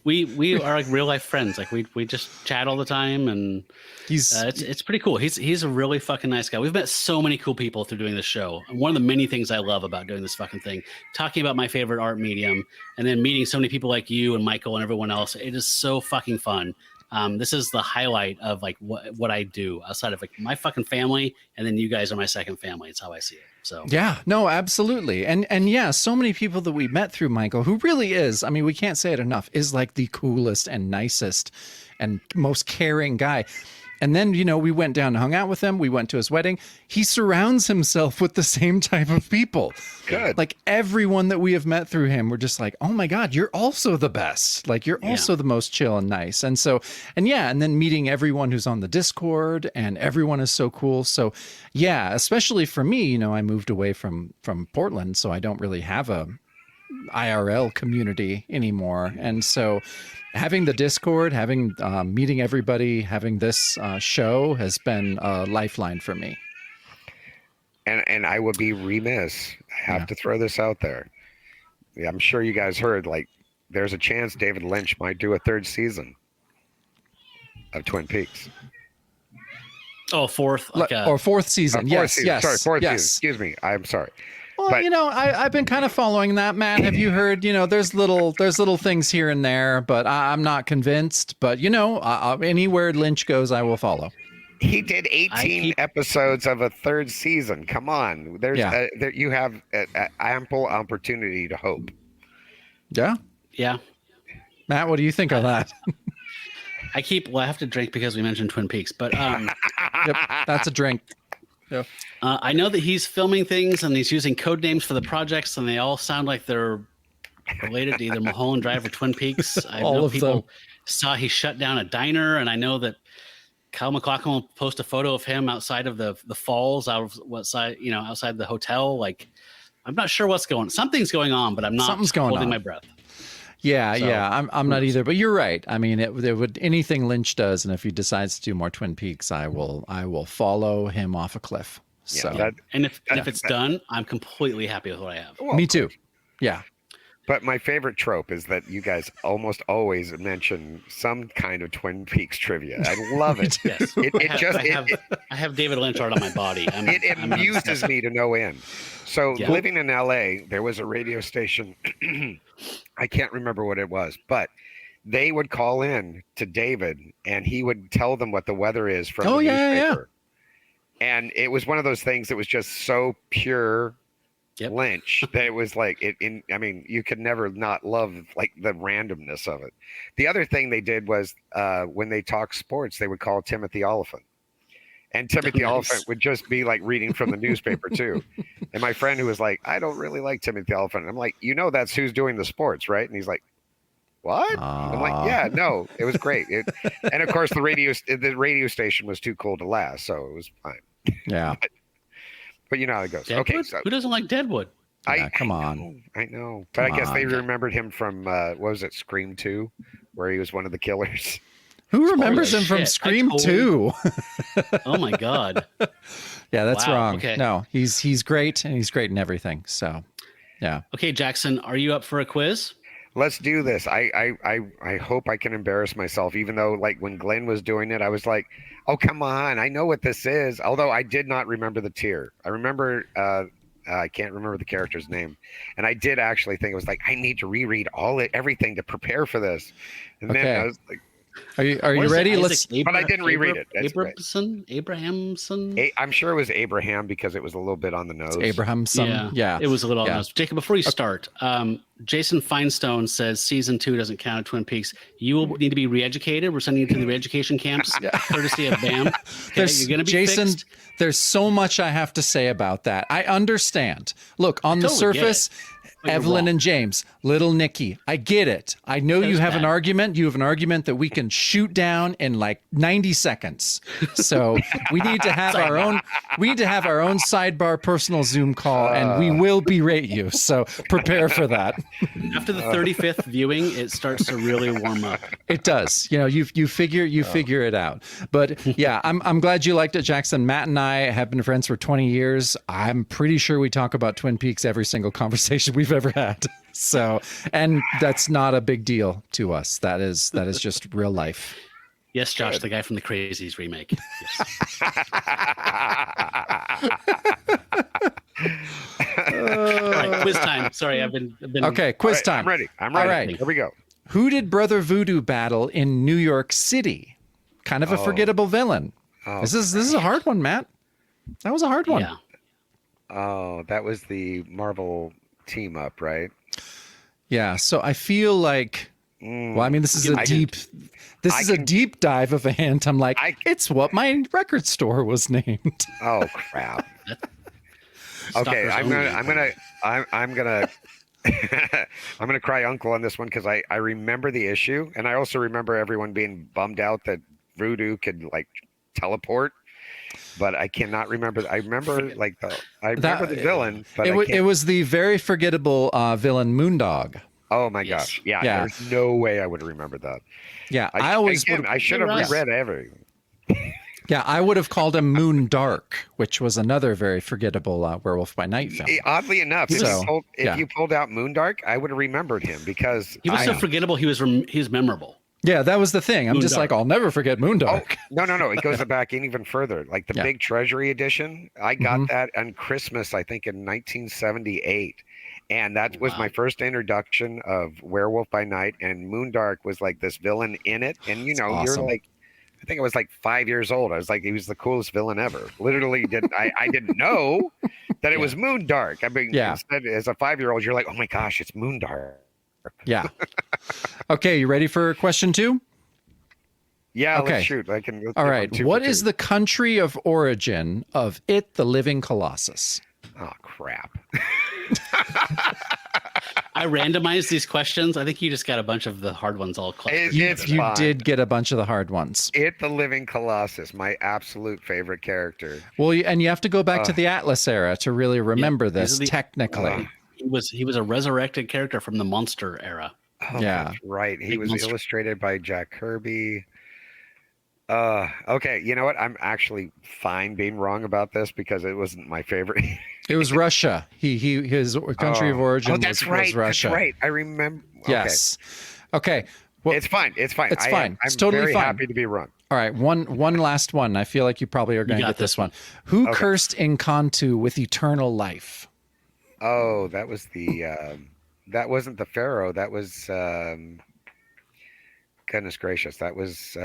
We are like real life friends. Like we just chat all the time, and He's it's pretty cool. He's a really fucking nice guy. We've met so many cool people through doing this show. And one of the many things I love about doing this fucking thing, talking about my favorite art medium, and then meeting so many people like you and Michael and everyone else. It is so fucking fun. This is the highlight of like what I do outside of like my fucking family, and then you guys are my second family. It's how I see it. So yeah, no, absolutely. And yeah, so many people that we met through Michael, who really is, I mean, we can't say it enough, is like the coolest and nicest and most caring guy. And then, we went down and hung out with him. We went to his wedding. He surrounds himself with the same type of people. Good. Like everyone that we have met through him, we're just like, oh my God, you're also the best. Like you're also the most chill and nice. And so, and then meeting everyone who's on the Discord, and everyone is so cool. So yeah, especially for me, I moved away from Portland, so I don't really have a IRL community anymore. And so having the Discord, having meeting everybody, having this show has been a lifeline for me. And I would be remiss. I have to throw this out there. Yeah, I'm sure you guys heard, like, there's a chance David Lynch might do a third season of Twin Peaks. Oh, fourth, like or fourth season. Fourth season. Yes. Sorry, fourth yes. season. Excuse me. I'm sorry. Well, But- I've been kind of following that, Matt. Have you heard? There's little things here and there, but I'm not convinced. But anywhere Lynch goes, I will follow. He did 18 episodes of a third season. Come on, there's you have ample opportunity to hope. Yeah, yeah. Matt, what do you think of that? I have to drink because we mentioned Twin Peaks, but Yep, that's a drink. Yeah. I know that he's filming things and he's using code names for the projects, and they all sound like they're related to either Mulholland Drive or Twin Peaks. I All know of people them. saw he shut down a diner, and I know that Kyle MacLachlan will post a photo of him outside of the falls, outside the hotel. Like, I'm not sure what's something's going on, but I'm not Something's going holding on. my breath. Yeah, So, I'm not either, but you're right. I mean, it would anything Lynch does, and if he decides to do more Twin Peaks, I will follow him off a cliff. So Yeah, And if it's done, I'm completely happy with what I have. me too. Yeah. But my favorite trope is that you guys almost always mention some kind of Twin Peaks trivia. I love it. Yes. I have David Lynch art on my body. It amuses me to no end. So Yeah. living in LA, there was a radio station. I can't remember what it was, but they would call in to David and he would tell them what the weather is from the newspaper. And it was one of those things that was just so pure Lynch that it was like I mean, you could never not love like the randomness of it. The other thing they did was when they talked sports, they would call Timothy Oliphant. And Timothy Oliphant would just be like reading from the newspaper too. And my friend who was like, I don't really like Timothy Oliphant. I'm like, that's who's doing the sports, right? And he's like, what? I'm like, yeah, no, it was great. And of course the radio station was too cool to last, so it was fine. Yeah. But you know how it goes. Deadwood? Okay, so who doesn't like Deadwood? Come on. I know. But I guess they remembered him from what was it, Scream 2, where he was one of the killers. Who remembers him from Scream 2? Oh my God. Yeah, that's wrong. Okay. No, he's great, and he's great in everything. So, yeah. Okay, Jackson, are you up for a quiz? Let's do this. I hope I can embarrass myself, even though like when Glenn was doing it, I was like, oh, come on. I know what this is. Although I did not remember the tier. I remember, I can't remember the character's name. And I did actually think it was like, I need to reread everything to prepare for this. And then I was like, are you ready? But I didn't reread it. Abrahamson? I'm sure it was Abraham because it was a little bit on the nose. Abrahamson. Yeah. It was a little on the nose. Jacob, before you start, Jason Finestone says season 2 doesn't count at Twin Peaks. You will need to be re-educated. We're sending you to the re-education camps, courtesy of BAM. Okay, you're going to be Jason, fixed. There's so much I have to say about that. I understand. Look, on the surface, Evelyn and James, little Nikki, I get it. I know you have an argument. You have an argument that we can shoot down in like 90 seconds. So we need to have our own. We need to have our own sidebar personal Zoom call, and we will berate you. So prepare for that. After the 35th viewing, it starts to really warm up. It does. You figure it out. But yeah, I'm glad you liked it, Jackson. Matt and I have been friends for 20 years. I'm pretty sure we talk about Twin Peaks every single conversation we've ever had. So, and that's not a big deal to us. That is just real life. Yes, Josh, the guy from the Crazies remake. Yes. All right, quiz time. Sorry, I've been okay. Quiz time. I'm ready. All right. Here we go. Who did Brother Voodoo battle in New York City? Kind of a forgettable villain. This is a hard one, Matt. That was a hard one. Yeah. Oh, that was the Marvel team up, right? Yeah. So I feel like, well, I mean, this is a deep dive of a hint. I'm like, it's what my record store was named. Oh crap. Okay, I'm gonna I'm gonna cry uncle on this one because I remember the issue, and I also remember everyone being bummed out that Voodoo could like teleport, but I cannot remember. I remember the villain, but it was the very forgettable villain Moondog. Oh my gosh! Yeah, there's no way I would remember that. Yeah, I should have reread everything. Yeah, I would have called him Moon Dark, which was another very forgettable Werewolf by Night film. Oddly enough, if you pulled out Moon Dark, I would have remembered him because he was so forgettable. He was memorable. Yeah, that was the thing. I'm just like, I'll never forget Moon Dark. Oh, no. It goes back in even further. Like the Big Treasury edition, I got that on Christmas, I think in 1978. And that was my first introduction of Werewolf by Night. And Moondark was like this villain in it. And, awesome. You're like, I think I was like 5 years old. I was like, he was the coolest villain ever. Literally, I didn't know that it was Moondark. I mean, instead, as a 5-year-old, you're like, oh my gosh, it's Moondark. Yeah. Okay, you ready for question 2? Yeah, okay. Let's shoot. All right. What is the country of origin of It, the Living Colossus? Oh, crap. I randomized these questions. I think you just got a bunch of the hard ones all collected. You did get a bunch of the hard ones. It, the Living Colossus, my absolute favorite character. Well, and you have to go back to the Atlas era to really remember this technically. He was a resurrected character from the Monster era. Oh, yeah, that's right. He was illustrated by Jack Kirby. Okay. You know what? I'm actually fine being wrong about this because it wasn't my favorite. It was Russia. His country of origin that's was right. Russia. That's right. I remember. Yes. Okay. Well, It's fine. It's fine. It's fine. I'm It's totally very fine. happy to be wrong. All right. One last one. I feel like you probably are going to got get this this one. one. Who Okay. cursed Encantu with eternal life? Oh, that was the. That wasn't the Pharaoh. That was. Goodness gracious. That was.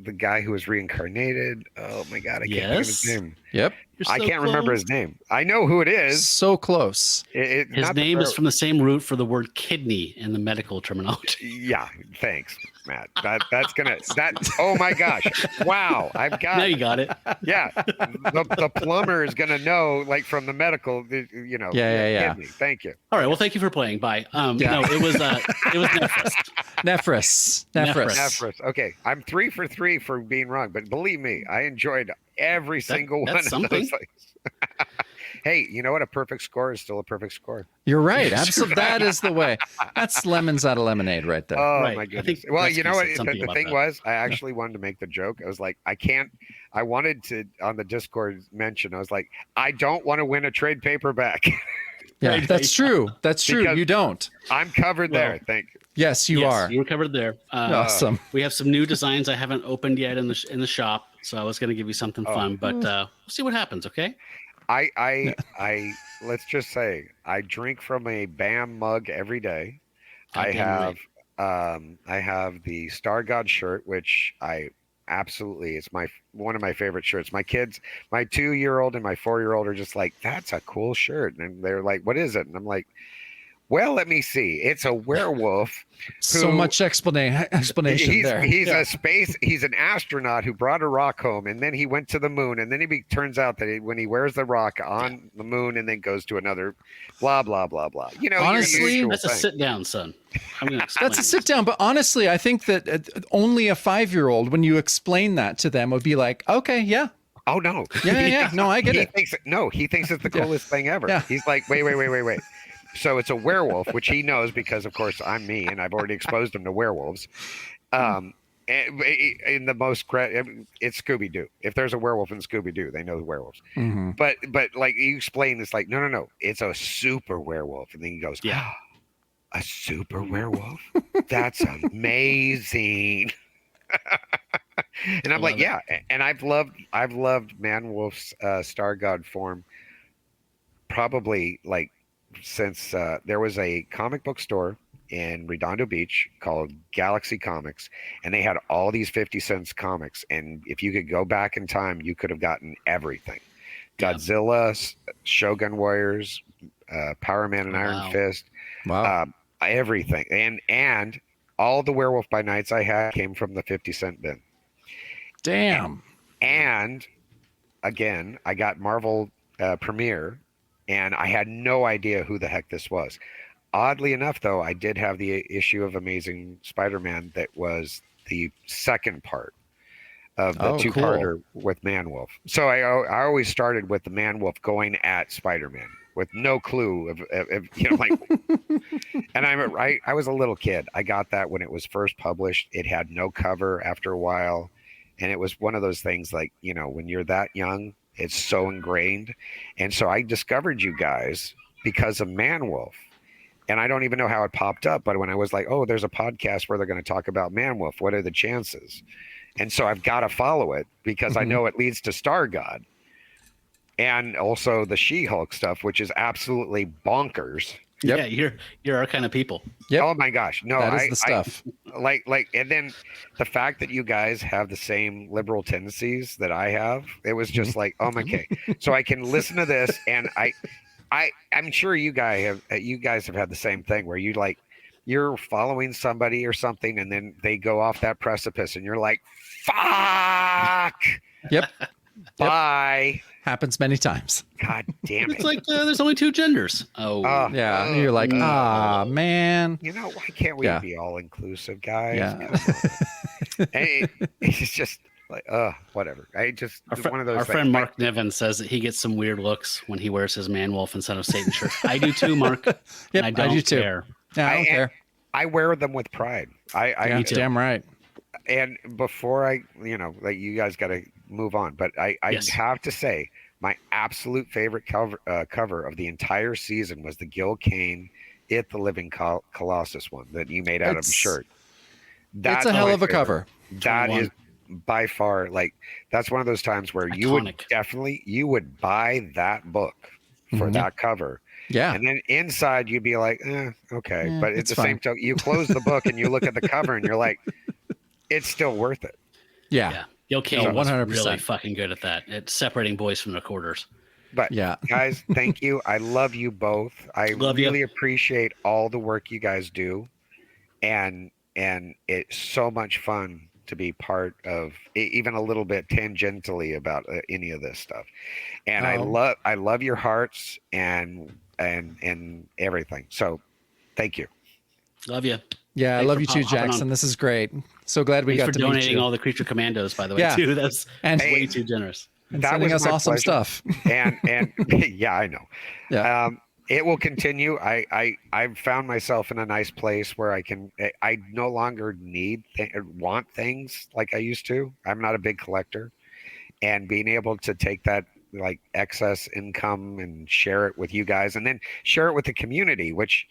The guy who was reincarnated. Oh my God, I can't think of his Yes. name. Yep. You're I so can't remember close. his name. I know who it is. So close. His Not the name is Pharaoh. from the same root for the word kidney in the medical terminology. Yeah, thanks, Matt. That's gonna. Oh my gosh! Wow, I've got. Now you got it. Yeah, the plumber is gonna know, like from the medical. Yeah. Kidney. Thank you. All right. Well, thank you for playing. Bye. No, it was Nephris. Nephris. Nephris. Okay, I'm 3 for 3 for being wrong, but believe me, I enjoyed every single one that's of something. those things. Hey, you know what? A perfect score is still a perfect score. You're right. Absolutely. That is the way. That's lemons out of lemonade right there. Oh Right. my I goodness. think Well, Gretzky you know what? said something The about thing that. was, I actually wanted to make the joke. I was like, I wanted to on the Discord mention. I was like, I don't want to win a trade paperback. Yeah, Right. that's true. That's true. Because- You don't. I'm covered Well, there. Thank you. Yes, you Yes, are. You were covered there. Awesome. We have some new designs I haven't opened yet in the shop, so I was going to give you something fun, but we'll see what happens. Okay. I let's just say I drink from a BAM mug every day. I Goddamn have the Star God shirt, which I absolutely it's one of my favorite shirts. My kids, my 2-year-old and my 4-year-old are just like, that's a cool shirt. And they're like, what is it? And I'm like, well, let me see. It's a werewolf. So much explanation there. He's he's an astronaut who brought a rock home, and then he went to the moon, and then turns out that when he wears the rock on the moon and then goes to another, blah blah blah blah. You know, your Honestly, usual That's a thing. sit down, son. I'm going to explain. That's a sit down. But honestly, I think that only a 5-year-old, when you explain that to them, would be like, okay, yeah. Oh no, Yeah. No, I get he it. thinks he thinks it's the Yeah. coolest thing ever. Yeah. He's like, wait. So it's a werewolf, which he knows because, of course, I'm me, and I've already exposed him to werewolves. In the most, it's Scooby Doo. If there's a werewolf in Scooby Doo, they know the werewolves. Mm-hmm. But like you explain, it's like no, it's a super werewolf, and then he goes, Yeah. a super werewolf. That's amazing. And I'm like, love it. yeah, and I've loved Man Wolf's Star God form probably like since there was a comic book store in Redondo Beach called Galaxy Comics, and they had all these 50 cents comics, and if you could go back in time, you could have gotten everything. Yeah. Godzilla, Shogun Warriors, Power Man and Iron Wow. Fist, Wow. everything, and all the Werewolf by Nights I had came from the 50 cent bin. Damn. And again, I got Marvel Premiere, and I had no idea who the heck this was. Oddly enough, though, I did have the issue of Amazing Spider-Man that was the second part of the two-parter with Man-Wolf. So I always started with the Man-Wolf going at Spider-Man with no clue of like. And I was a little kid. I got that when it was first published. It had no cover after a while, and it was one of those things like, when you're that young, it's so ingrained. And so I discovered you guys because of Man-Wolf. And I don't even know how it popped up, but when I was like, oh, there's a podcast where they're going to talk about Man-Wolf, what are the chances? And so I've got to follow it because I know it leads to Star God. And also the She-Hulk stuff, which is absolutely bonkers. Yep. Yeah, you're our kind of people. Yep. Oh my gosh. No, That is the stuff. and then the fact that you guys have the same liberal tendencies that I have, it was just like, oh my okay. So I can listen to this, and I'm sure you guys have had the same thing where you're following somebody or something, and then they go off that precipice, and you're like, fuck. Yep. Bye. Happens many times. God damn it. It's like there's only 2 genders. Oh, Yeah. And you're like, man. Why can't we Yeah. be all inclusive, guys? Yeah. And it's just like, whatever. One of those our things. friend Mark Niven says that he gets some weird looks when he wears his Man-Wolf and Son of Satan shirt. I do too, Mark. Yep, and I don't do too. care. Yeah, I don't care. I wear them with pride. Yeah, damn right. And before like you guys got to move on, but I Yes. have to say my absolute favorite cover of the entire season was the Gil Kane "It the Living Colossus" one that you made out of a shirt. It's a hell of a cover. That is by far, like, that's one of those times where Iconic. you would buy that book for that cover. Yeah. And then inside you'd be like, okay. Yeah, But at it's the fine. same time, you close the book and you look at the cover and you're like, it's still worth it. Yeah. Gil Kane was 100%. really fucking good at that. At separating boys from their quarters. But yeah, guys, thank you. I love you both. I really appreciate all the work you guys do. And it's so much fun to be part of, even a little bit tangentially about any of this stuff. And I love your hearts and everything. So thank you. Love you. Yeah, I love you too, Jackson. This is great. So glad we got to meet you. Thanks for donating all the Creature Commandos, by the way, too. That's way too generous. And sending us awesome pleasure. Stuff. and yeah, I know. Yeah. It will continue. I've found myself in a nice place where I no longer want things like I used to. I'm not a big collector, and being able to take that like excess income and share it with you guys, and then share it with the community, which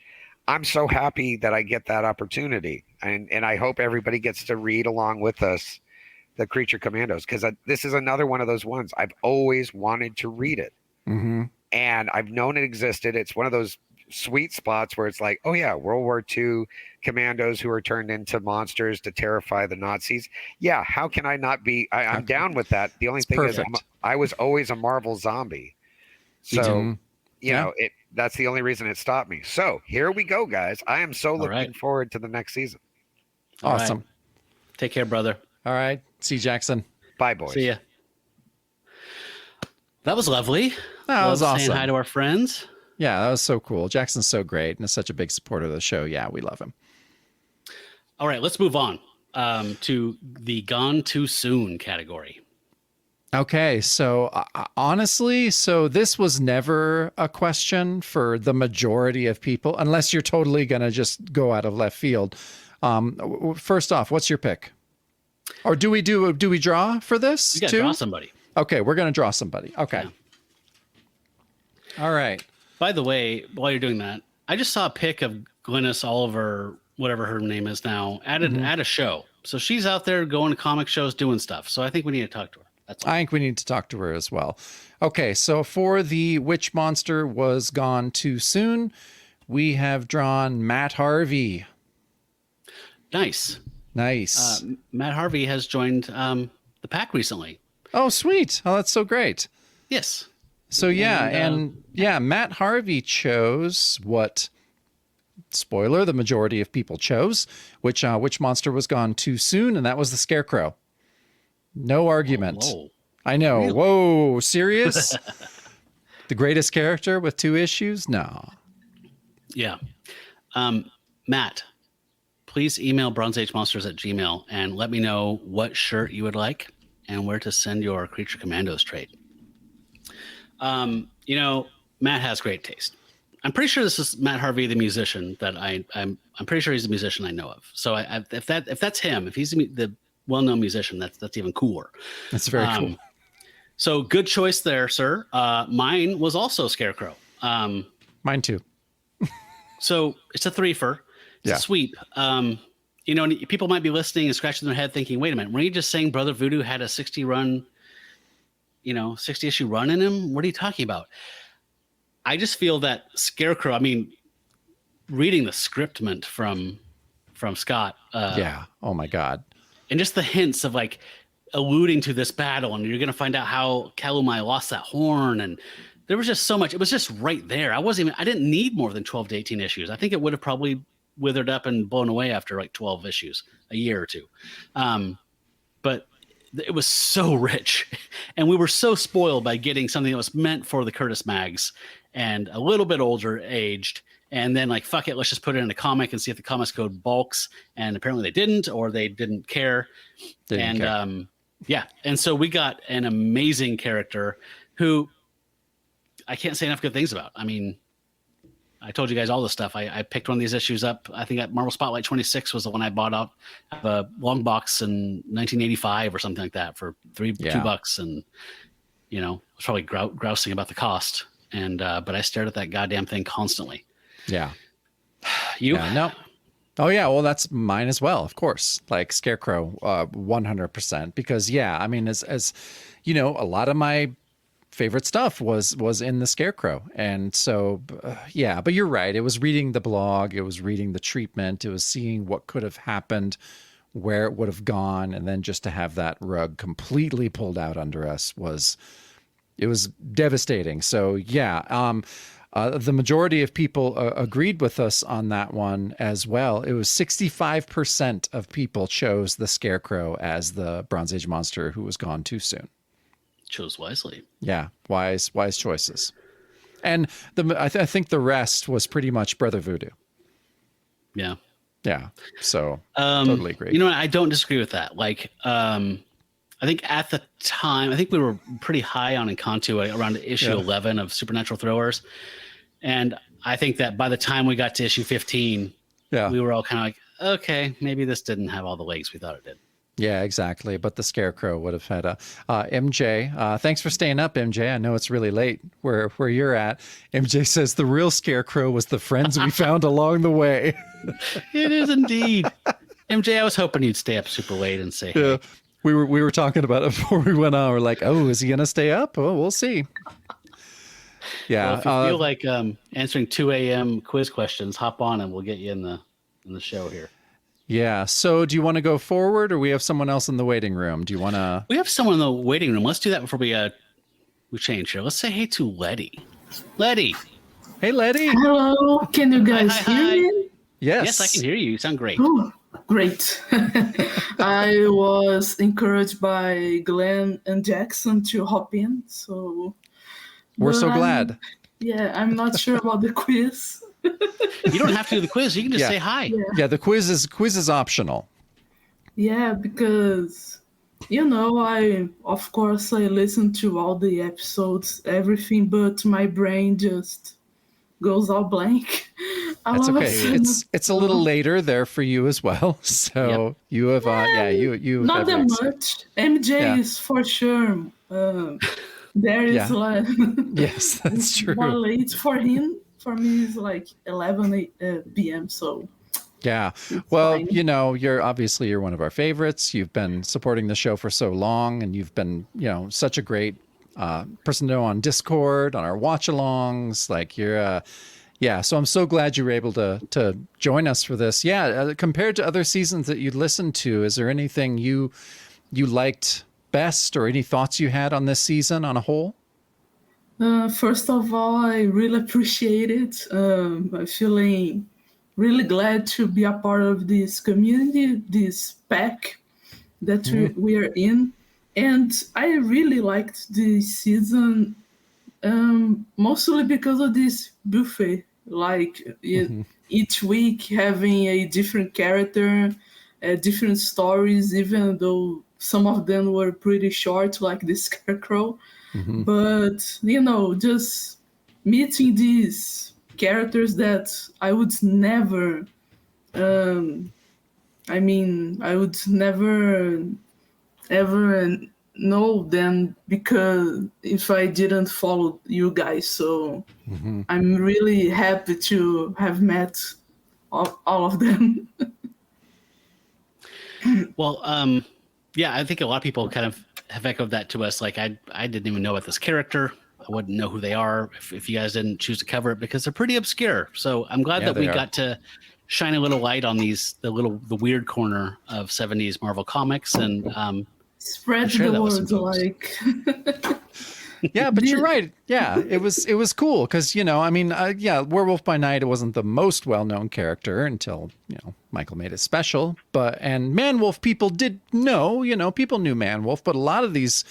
I'm so happy that I get that opportunity. And I hope everybody gets to read along with us the Creature Commandos, because this is another one of those ones I've always wanted to read it. Mm-hmm. And I've known it existed. It's one of those sweet spots where it's like, oh yeah, World War II commandos who are turned into monsters to terrify the Nazis. Yeah, how can I not be? I'm down with that. The only thing is, I was always a Marvel zombie, so you know that's the only reason it stopped me. So here we go, guys. I am so looking forward to the next season. Awesome. Right. Take care, brother. All right. See you, Jackson. Bye, boys. See ya. That was lovely. That was awesome. Saying hi to our friends. Yeah, that was so cool. Jackson's so great and is such a big supporter of the show. Yeah, we love him. All right, let's move on to the Gone Too Soon category. Okay, so honestly, this was never a question for the majority of people, unless you're totally going to just go out of left field. First off, what's your pick? Or do we draw for this? You got to draw somebody. Okay, we're going to draw somebody. Okay. Yeah. All right. By the way, while you're doing that, I just saw a pic of Glynis Oliver, whatever her name is now, at a show. So she's out there going to comic shows, doing stuff. So I think we need to talk to her. That's all. I think we need to talk to her as well. Okay, so for the Which Monster Was Gone Too Soon, we have drawn Matt Harvey. Nice. Matt Harvey has joined the pack recently. Oh, sweet. Oh, that's so great. Yes. So Matt Harvey chose what, spoiler, the majority of people chose, which Monster Was Gone Too Soon, and that was the Scarecrow. No argument. Whoa. I know. Really? Whoa, serious? The greatest character with 2 issues? No. Yeah. Matt, please email bronzeagemonsters@gmail.com and let me know what shirt you would like and where to send your Creature Commandos trade. Matt has great taste. I'm pretty sure this is Matt Harvey, the musician that I'm pretty sure he's a musician I know of. So if that's him, if he's the well-known musician, that's even cooler. That's very cool. So good choice there, sir. Mine was also Scarecrow. Mine too. So it's a threefer. It's a sweep. People might be listening and scratching their head thinking, wait a minute, were you just saying Brother Voodoo had a 60 issue run in him? What are you talking about? I just feel that Scarecrow, reading the scriptment from Scott. Oh my God. And just the hints of like alluding to this battle, and you're going to find out how Kalumai lost that horn. And there was just so much. It was just right there. I didn't need more than 12 to 18 issues. I think it would have probably withered up and blown away after like 12 issues, a year or two. But it was so rich, and we were so spoiled by getting something that was meant for the Curtis Mags and a little bit older aged. And then like, fuck it, let's just put it in a comic and see if the comics code bulks. And apparently they didn't, or they didn't care. And so we got an amazing character who I can't say enough good things about. I told you guys all this stuff. I picked one of these issues up. I think at Marvel Spotlight 26 was the one I bought out of a long box in 1985 or something like that for $2. And, you know, I was probably grousing about the cost. And, but I stared at that goddamn thing constantly. Yeah. You? Yeah, no. Oh yeah, well that's mine as well, of course. Like Scarecrow, 100%. Because yeah, I mean, as you know, a lot of my favorite stuff was in the Scarecrow, and so yeah. But you're right. It was reading the blog, it was reading the treatment, it was seeing what could have happened, where it would have gone, and then just to have that rug completely pulled out under us was devastating. So yeah. The majority of people agreed with us on that one as well. It was 65% of people chose the Scarecrow as the Bronze Age monster who was gone too soon. Chose wisely. Yeah, wise choices. And I think the rest was pretty much Brother Voodoo. Yeah. Yeah. So totally agree. You know what? I don't disagree with that. Like, I think at the time, I think we were pretty high on Encanto around issue 11 of Supernatural Throwers. And I think that by the time we got to issue 15, we were all kind of like, okay, maybe this didn't have all the legs we thought it did. Yeah, exactly. But the Scarecrow would have had a MJ. Thanks for staying up, MJ. I know it's really late where you're at. MJ says the real Scarecrow was the friends we found along the way. It is indeed. MJ, I was hoping you'd stay up super late and say, hey. Yeah. We were talking about it before we went on. We're like, oh, is he going to stay up? Oh, we'll see. Yeah. Well, if you feel like answering 2 a.m. quiz questions, hop on and we'll get you in the show here. Yeah. So do you want to go forward, or we have someone else in the waiting room? Do you want to? We have someone in the waiting room. Let's do that before we change here. Let's say hey to Letty. Letty. Hey, Letty. Hello. Can you guys hear me? Yes. Yes, I can hear you. You sound great. Oh, great. I was encouraged by Glenn and Jackson to hop in, so we're so glad. Yeah, I'm not sure about the quiz. You don't have to do the quiz. You can just say hi. Yeah, the quiz is optional. Yeah, because I listen to all the episodes, everything, but my brain just goes all blank. That's okay. It's a little later there for you as well. So you have you not that much. MJ is for sure. There is like yes, that's true. More late for him. For me, it's like 11 p.m. So yeah. Well, fine. You're one of our favorites. You've been supporting the show for so long, and you've been such a great person to know on Discord, on our watch-alongs. Like you're so I'm so glad you were able to join us for this. Compared to other seasons that you listened to, is there anything you liked best, or any thoughts you had on this season on a whole? First of all, I really appreciate it. I'm feeling really glad to be a part of this community, this pack that we are in. And I really liked this season, mostly because of this buffet. Like each week having a different character, different stories, even though some of them were pretty short, like the Scarecrow. But, just meeting these characters that I would never, I would never ever know them because if I didn't follow you guys. So I'm really happy to have met all of them. Well, I think a lot of people kind of have echoed that to us. Like I didn't even know about this character. I wouldn't know who they are if you guys didn't choose to cover it because they're pretty obscure. So I'm glad that we got to shine a little light on the weird corner of 70s Marvel comics and spread the word like. Yeah, but you're right. Yeah, it was cool because Werewolf by Night, it wasn't the most well-known character until Michael made it special. And Man-Wolf people did know, people knew Man-Wolf, but a lot of these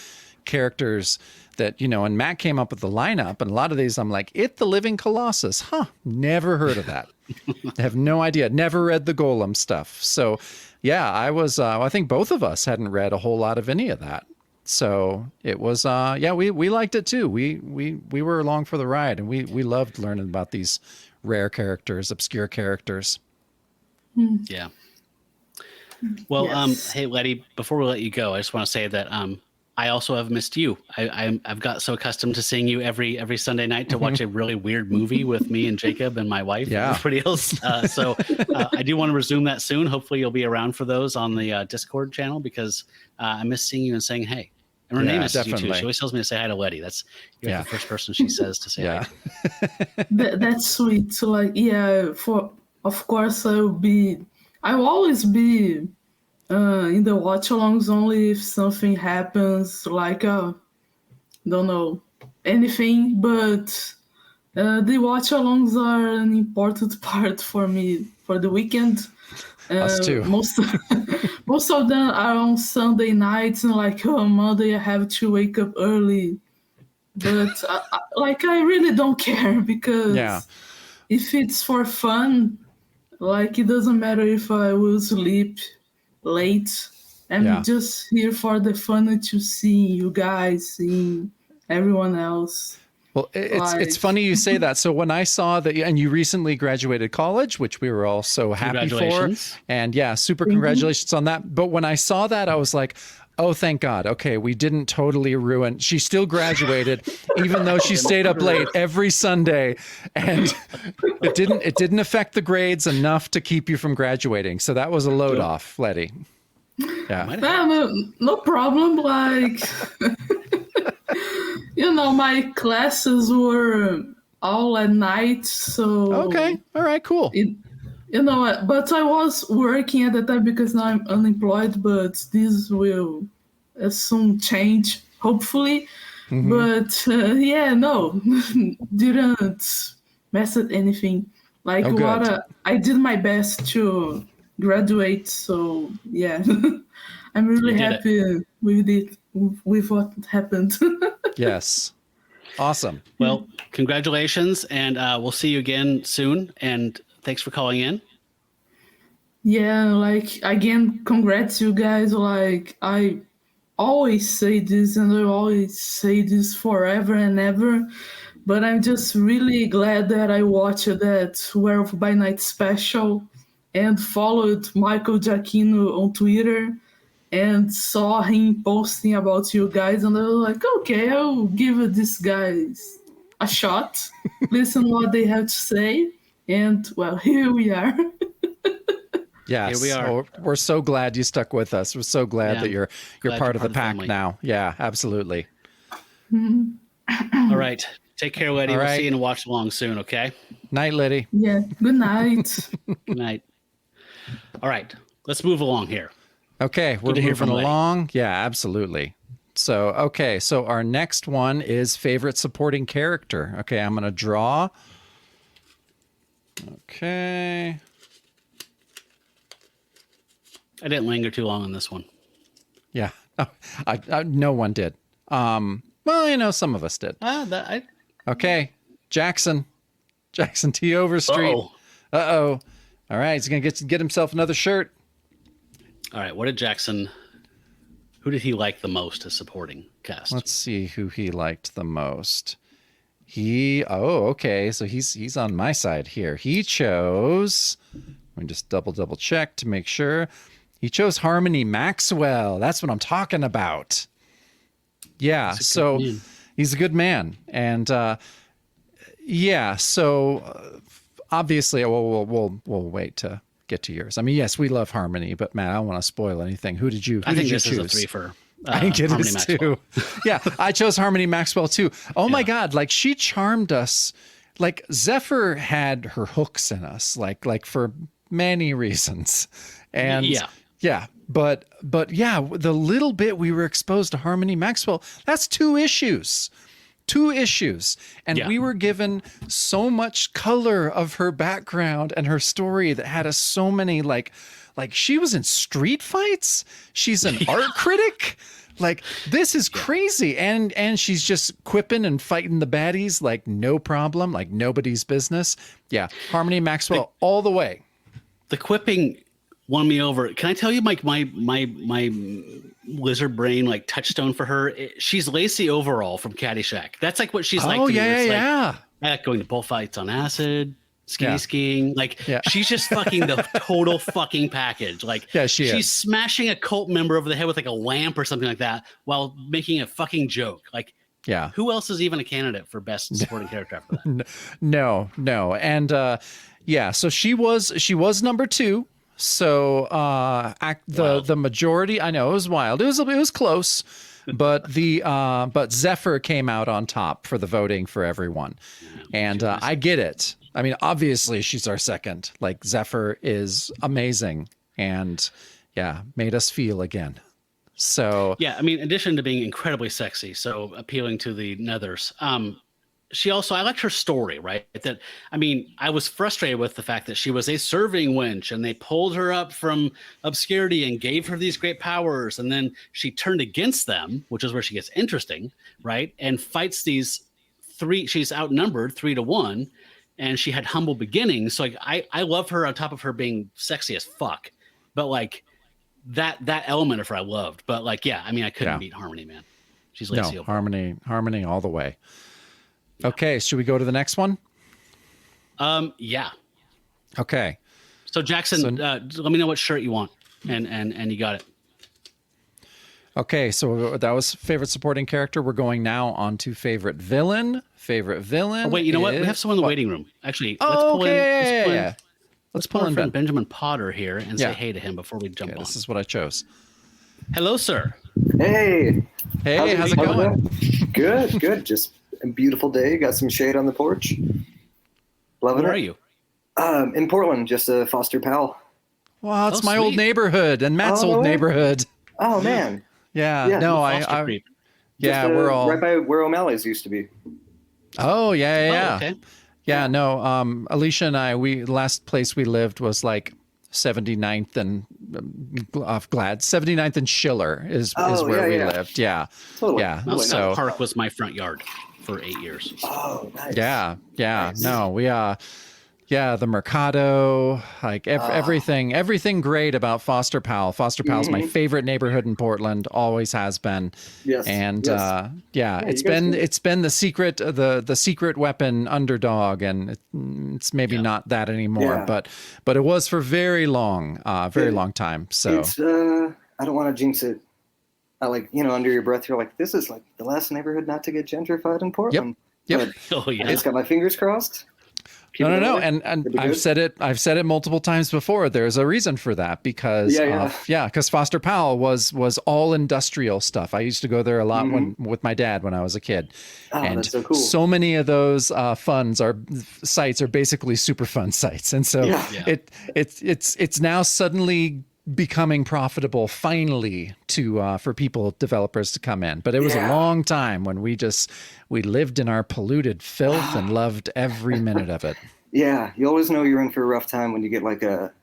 characters that and Matt came up with the lineup, and a lot of these I'm like, It the Living Colossus, never heard of that. I have no idea. Never read the Golem stuff. So yeah, I was. I think both of us hadn't read a whole lot of any of that. So it was, we liked it too. We were along for the ride, and we loved learning about these rare characters, obscure characters. Yeah. Well, Yes. hey, Letty, before we let you go, I just want to say that I also have missed you. I've got so accustomed to seeing you every Sunday night to watch a really weird movie with me and Jacob and my wife and everybody else. So I do want to resume that soon. Hopefully you'll be around for those on the Discord channel, because I miss seeing you and saying hey. And Renee misses you too. She always tells me to say hi to Letty. You're the first person she says to say hi. That's sweet. So like, of course I will always be in the watch alongs only if something happens, like don't know, anything, but the watch alongs are an important part for me for the weekend. Us too. Most of them are on Sunday nights, and like on Monday I have to wake up early, but I really don't care, because if it's for fun, like it doesn't matter if I will sleep late. I'm just here for the fun to see you guys, seeing everyone else. Well, it's funny you say that. So when I saw that, and you recently graduated college, which we were all so happy for, and super congratulations on that. But when I saw that, I was like, oh, thank God. Okay, we didn't totally ruin. She still graduated, even though she stayed up late every Sunday, and it didn't affect the grades enough to keep you from graduating. So that was a load off, Letty. Yeah. No problem. Like, my classes were all at night, so okay, all right, cool. But I was working at the time because now I'm unemployed. But this will soon change, hopefully. But no, didn't mess with anything. Like I did my best to graduate, so yeah. I'm really happy with it, with what happened. Yes. Awesome. Well, congratulations, and we'll see you again soon, and thanks for calling in. Yeah, like, again, congrats, you guys. Like, I always say this, and I always say this forever and ever, but I'm just really glad that I watched that Werewolf by Night special and followed Michael Giacchino on Twitter and saw him posting about you guys, and I was like, okay, I'll give these guys a shot, listen what they have to say, and, well, here we are. Yes, here we are. We're so glad you stuck with us. We're so glad that you're part of the pack now. Yeah, absolutely. All right. Take care, Letty. We'll see you in a watch along soon, okay? Night, Letty. Yeah, good night. Good night. All right. Let's move along here. Okay, we're moving along. Yeah, absolutely. So, okay, so our next one is favorite supporting character. Okay, I'm going to draw. Okay. I didn't linger too long on this one. Yeah, no one did. Well, some of us did. Okay, Jackson T. Overstreet. Uh-oh. All right, he's going to get himself another shirt. All right, who did he like the most as supporting cast? Let's see who he liked the most. Okay, so he's on my side here. He chose, let me just double check to make sure. He chose Harmony Maxwell. That's what I'm talking about. Yeah, so he's a good man. And so obviously we'll wait to get to yours. I mean, yes, we love Harmony, but man, I don't want to spoil anything. Who did you choose? I think this is a three for I think it is too. Yeah, I chose Harmony Maxwell too. Oh my God, like she charmed us. Like Zephyr had her hooks in us, like for many reasons. And but yeah, the little bit we were exposed to Harmony Maxwell, that's two issues. And we were given so much color of her background and her story that had us so many like she was in street fights. She's an art critic. Like, this is crazy. And she's just quipping and fighting the baddies like no problem, like nobody's business. Yeah. Harmony Maxwell all the way. The quipping won me over. Can I tell you, Mike, my lizard brain like touchstone for her? She's Lacey Overall from Caddyshack. That's like what she's like. Oh to me, yeah, where it's yeah. like going to bullfights on acid, Yeah. skiing. Like Yeah. she's just fucking the total fucking package. Like Yeah, she's smashing a cult member over the head with like a lamp or something like that while making a fucking joke. Like, yeah. who else is even a candidate for best supporting character after that? No. And yeah, so she was number 2. So the majority, I know it was wild. It was close, but but Zephyr came out on top for the voting for everyone. And I get it. I mean, obviously she's our second. Like Zephyr is amazing and made us feel again. So yeah, I mean, in addition to being incredibly sexy, so appealing to the nethers, I liked her story, right? That, I mean, I was frustrated with the fact that she was a serving wench and they pulled her up from obscurity and gave her these great powers. And then she turned against them, which is where she gets interesting, right? And fights these 3, she's outnumbered 3-1, and she had humble beginnings. So like, I love her on top of her being sexy as fuck, but like that element of her I loved. But like, yeah, I mean, I couldn't beat Harmony, man. She's Lacey Overall. Harmony all the way. Okay, should we go to the next one? Yeah. Okay. So Jackson, let me know what shirt you want, and you got it. Okay, so that was favorite supporting character. We're going now on to favorite villain. Favorite villain. Oh, wait, you know what? We have someone in the waiting room. Actually, let's pull in friend Benjamin Potter here and say hey to him before we jump on. This is what I chose. Hello, sir. Hey. Hey, how's it going? Good. Just a beautiful day. Got some shade on the porch. Loving it. Where are you? In Portland, just a foster pal. Well, it's my old neighborhood and Matt's old neighborhood. Oh man. Yeah. No, we're all right by where O'Malley's used to be. Oh yeah. Oh, okay. Yeah, no. Alicia and I, last place we lived was like 79th and off Glad. 79th and Schiller is where we lived. Yeah. Totally. Yeah. Well, so that park was my front yard for 8 years. Oh, nice. Yeah. Nice. No, we the Mercado, like everything great about Foster Pal. Foster Pal's my favorite neighborhood in Portland, always has been. Yes. And it's been the secret weapon underdog, and it's maybe not that anymore, but it was for very long time. So it's I don't want to jinx it. Under your breath, you're like, this is like the last neighborhood not to get gentrified in Portland. Yep. Oh yeah. I just got my fingers crossed. No. And I've said it multiple times before. There's a reason for that because because Foster Pal was all industrial stuff. I used to go there a lot with my dad when I was a kid. Oh, and that's so cool. So many of those sites are basically Superfund sites. And so it's now suddenly becoming profitable finally for developers to come in. But it was a long time when we lived in our polluted filth and loved every minute of it. Yeah, you always know you're in for a rough time when you get like a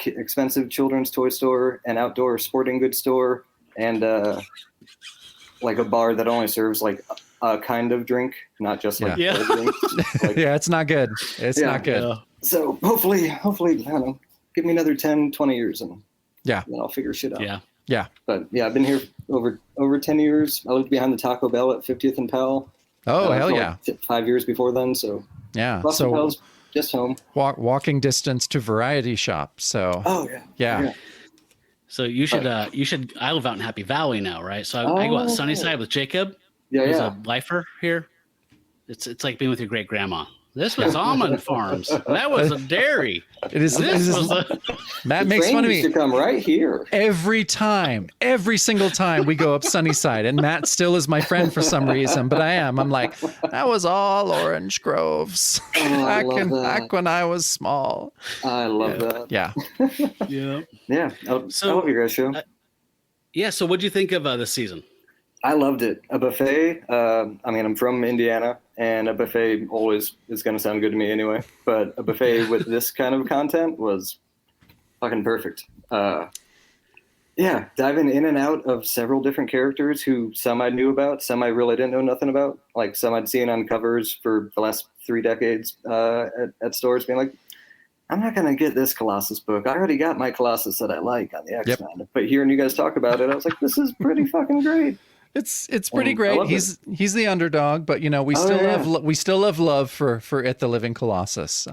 expensive children's toy store, an outdoor sporting goods store, and like a bar that only serves like a kind of drink, not just like drinks. It's not good. It's not good. Yeah. So hopefully, I don't know, give me another 10, 20 years and then I'll figure shit out. Yeah. But I've been here over 10 years. I lived behind the Taco Bell at 50th and Powell. Oh, hell yeah. 5 years before then. So Boston Pell's just home. Walking distance to Variety Shop. So yeah. So you should I live out in Happy Valley now, right? So I go out Sunnyside with Jacob. Who's a lifer here. It's like being with your great grandma. This was almond farms. That was a dairy. Matt makes fun of me. To come right here every single time we go up Sunnyside, and Matt still is my friend for some reason. But I'm like, that was all orange groves back when I was small. I love that. Yeah. Yeah. I love your guys' show. So what'd you think of this season? I loved it. A buffet. I'm from Indiana, and a buffet always is going to sound good to me anyway. But a buffet with this kind of content was fucking perfect. Diving in and out of several different characters who some I knew about, some I really didn't know nothing about. Like some I'd seen on covers for the last 3 decades at stores, being like, I'm not going to get this Colossus book. I already got my Colossus that I like on the X-Men. But hearing you guys talk about it, I was like, this is pretty fucking great. It's pretty great. He's the underdog, but we still have love for It the Living Colossus.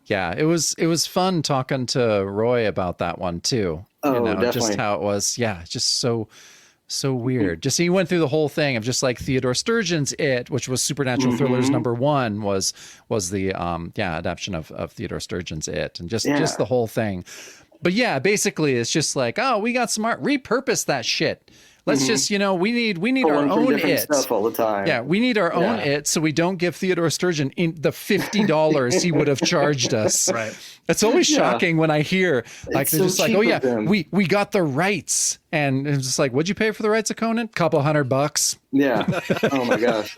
Yeah, it was fun talking to Roy about that one too. Definitely. Just how it was. Yeah, just so weird. Just he went through the whole thing of just like Theodore Sturgeon's It, which was Supernatural Thrillers #1, was the adaptation of Theodore Sturgeon's It, and just the whole thing. But yeah, basically it's just like, oh, we got smart, repurpose that shit. Let's just, we need our own It stuff all the time. Yeah, we need our own It, so we don't give Theodore Sturgeon the $50 he would have charged us. Right. It's always shocking when I hear like It's they're so just like, cheap oh with yeah, them. we got the rights, and it's just like, what'd you pay for the rights of Conan? Couple $100. Yeah. Oh my gosh.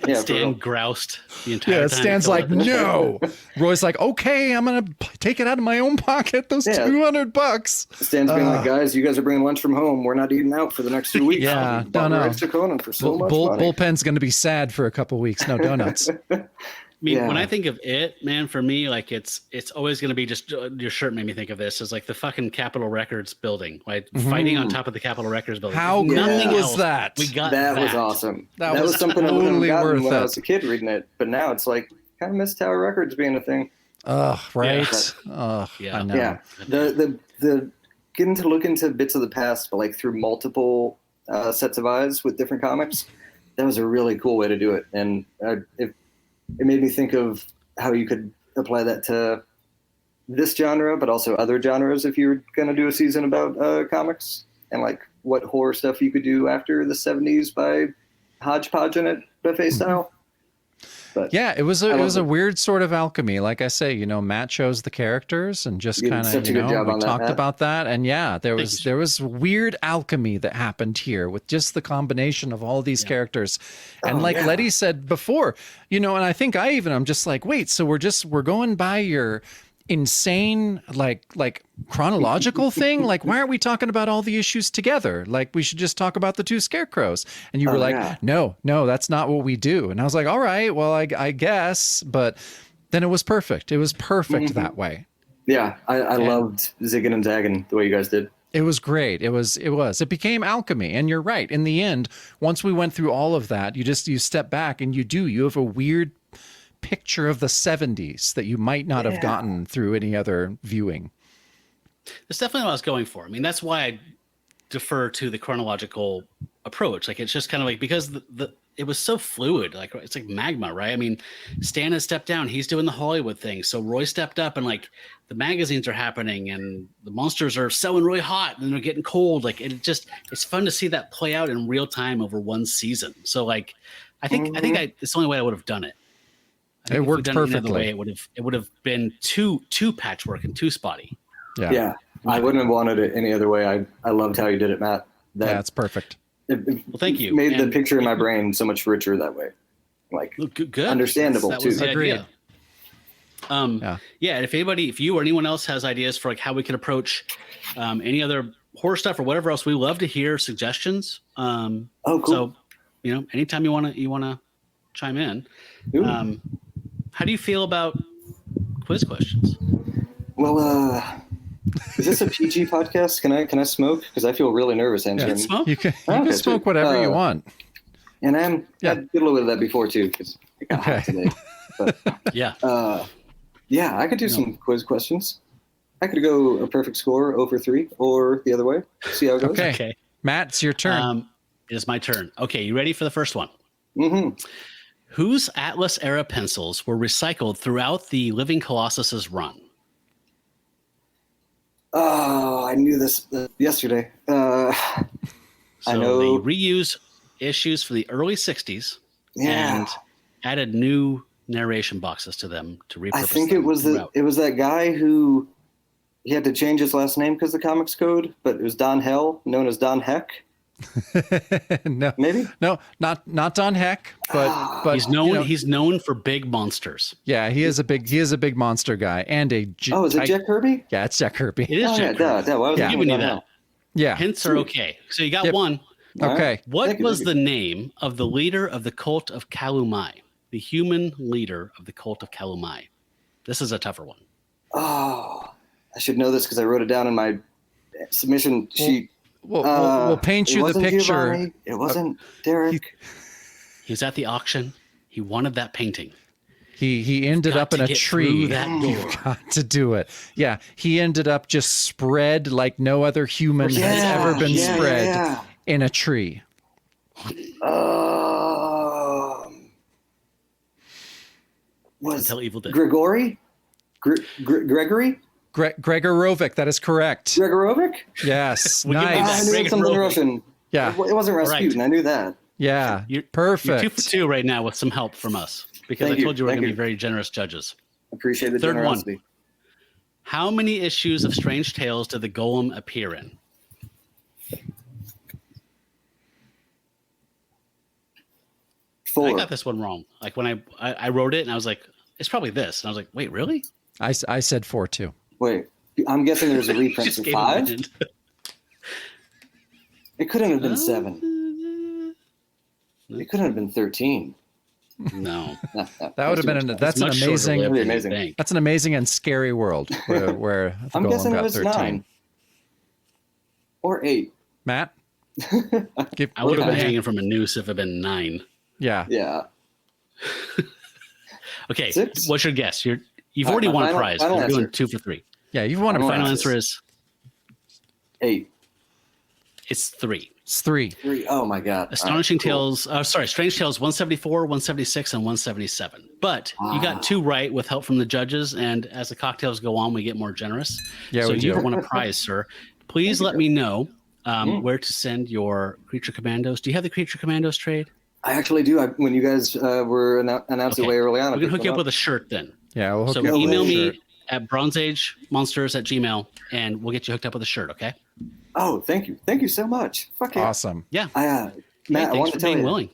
Yeah. Stan groused the entire time. Stan's like, no. Roy's like, okay, I'm gonna take it out of my own pocket. Those $200. Stan's being like, guys, you guys are bringing lunch from home. We're not eating out for the next 2 weeks. Yeah, Bought the rights to Conan for so much money. Bullpen's gonna be sad for a couple weeks. No donuts. I mean, when I think of It, man, for me, like it's always going to be just your shirt made me think of this as like the fucking Capitol Records building, right? Fighting on top of the Capitol Records building. How Nothing cool was else. that? We got That was awesome. That was was something I wouldn't totally have gotten worth when I it. was a kid reading it, but now it's like kind of miss Tower Records being a thing. Ugh, right. Yeah. I know. Yeah, the getting to look into bits of the past, but like through multiple sets of eyes with different comics, that was a really cool way to do it, and it made me think of how you could apply that to this genre, but also other genres if you were going to do a season about comics, and like what horror stuff you could do after the 70s by hodgepodging it buffet style. But yeah, it was a weird sort of alchemy. Like I say, Matt chose the characters and just kind of, we talked about that. And yeah, there was weird alchemy that happened here with just the combination of all these characters. And Letty said before, and I think I'm just like, wait, so we're going by your insane like chronological thing, like why aren't we talking about all the issues together? Like we should just talk about the two scarecrows. And you were like, no, that's not what we do. And I was like, all right, well, I guess, but then it was perfect. It was perfect that way. Yeah, I loved zigging and zagging the way you guys did. It was great. It became alchemy. And you're right, in the end, once we went through all of that, you step back and you have a weird picture of the 70s that you might not have gotten through any other viewing. That's definitely what I was going for. I mean, that's why I defer to the chronological approach. Like, it's just kind of like, because it was so fluid, like it's like magma, right? I mean, Stan has stepped down. He's doing the Hollywood thing. So Roy stepped up, and like the magazines are happening and the monsters are selling really hot and they're getting cold. Like it's fun to see that play out in real time over one season. So like, I think it's the only way I would have done it. It worked perfectly. Way, it would have been too patchwork and too spotty. Yeah. I wouldn't have wanted it any other way. I loved how you did it, Matt. That's perfect. Well, thank you. Made the picture in my brain so much richer that way. Like, good. Understandable that too. Agreed. And if you or anyone else has ideas for like how we could approach any other horror stuff or whatever else, we love to hear suggestions. Cool. So, anytime you wanna chime in. How do you feel about quiz questions? Well, is this a PG podcast? Can I smoke? Because I feel really nervous answering. You can smoke whatever you want. And I did a little bit of that before too, because I got hot today. But, I could do some quiz questions. I could go a perfect score over 3 or the other way. See how it goes. Okay. Matt, it's your turn. It is my turn. Okay, you ready for the first one? Mm-hmm. Whose Atlas era pencils were recycled throughout the Living Colossus's run? Oh, I knew this yesterday. I know they reused issues for the early 60s and added new narration boxes to them to repurpose. I think it was that guy who he had to change his last name because of the comics code, but it was Don Hell, known as Don Heck. No, maybe not Don Heck, but he's known for big monsters. Yeah, he is a big monster guy and a. Is it Jack Kirby? Yeah, it's Jack Kirby. It is Jack Kirby. Why was giving you that? Yeah, hints are okay. So you got one. Okay. What was the name of the leader of the cult of Kalumai? The human leader of the cult of Kalumai. This is a tougher one. Oh, I should know this because I wrote it down in my submission sheet. We'll paint you the picture. Giovanni. It wasn't Derek. He was at the auction. He wanted that painting. He ended up in a tree. You've got to do it. Yeah, he ended up just spread like no other human has ever been spread in a tree. Was Until Evil Dead. Gregory? Gregory? Gregorovic, that is correct. Gregorovic? Yes, We'll give you nice. I knew something Russian. Yeah, It wasn't Rasputin. Right. I knew that. yeah, You're perfect. 2 for 2 right now with some help from us because Thank I told you we're Thank going to be you. very generous judges. Appreciate the Third one. generosity. How many issues of Strange Tales did the Golem appear in? I 4. got this one wrong. Like when I wrote it and I was like, it's probably this. And I was like, wait, really? I said 4 too. Wait, I'm guessing there's a reprint Just for gave him a 5? hint. It couldn't have been 7. It couldn't have been 13. No. That would have been It's much shorter lived than you Amazing. think. That's an amazing and scary world where the I'm golem guessing it got was 13. 9. Or 8. Matt, give, I would have been Okay. hanging from a noose if it had been 9. yeah. Yeah. Okay, 6? what's your guess? You've All already right, won my a final- prize. final We're doing answer. 2 for 3. Yeah, you've won a Final Final prize. answer is 8. it's 3. It's 3. 3. Oh my God. Astonishing All right, cool. Tales, Strange Tales 174, 176, and 177. But you got 2 right with help from the judges. And as the cocktails go on, we get more generous. Yeah, so we you've do. won a prize, sir. Please let me know where to send your Creature Commandos. Do you have the Creature Commandos trade? I actually do. When you guys were announced it Okay. way early on, I We're going to picked hook you them up with a shirt then. Yeah, we'll hook So you up with email a me shirt. at bronzeagemonsters@gmail.com and we'll get you hooked up with a shirt, okay? Oh, thank you. Thank you so much. Fuck yeah. Awesome. Yeah. Matt, Hey, I thanks wanted for to tell being you. willing.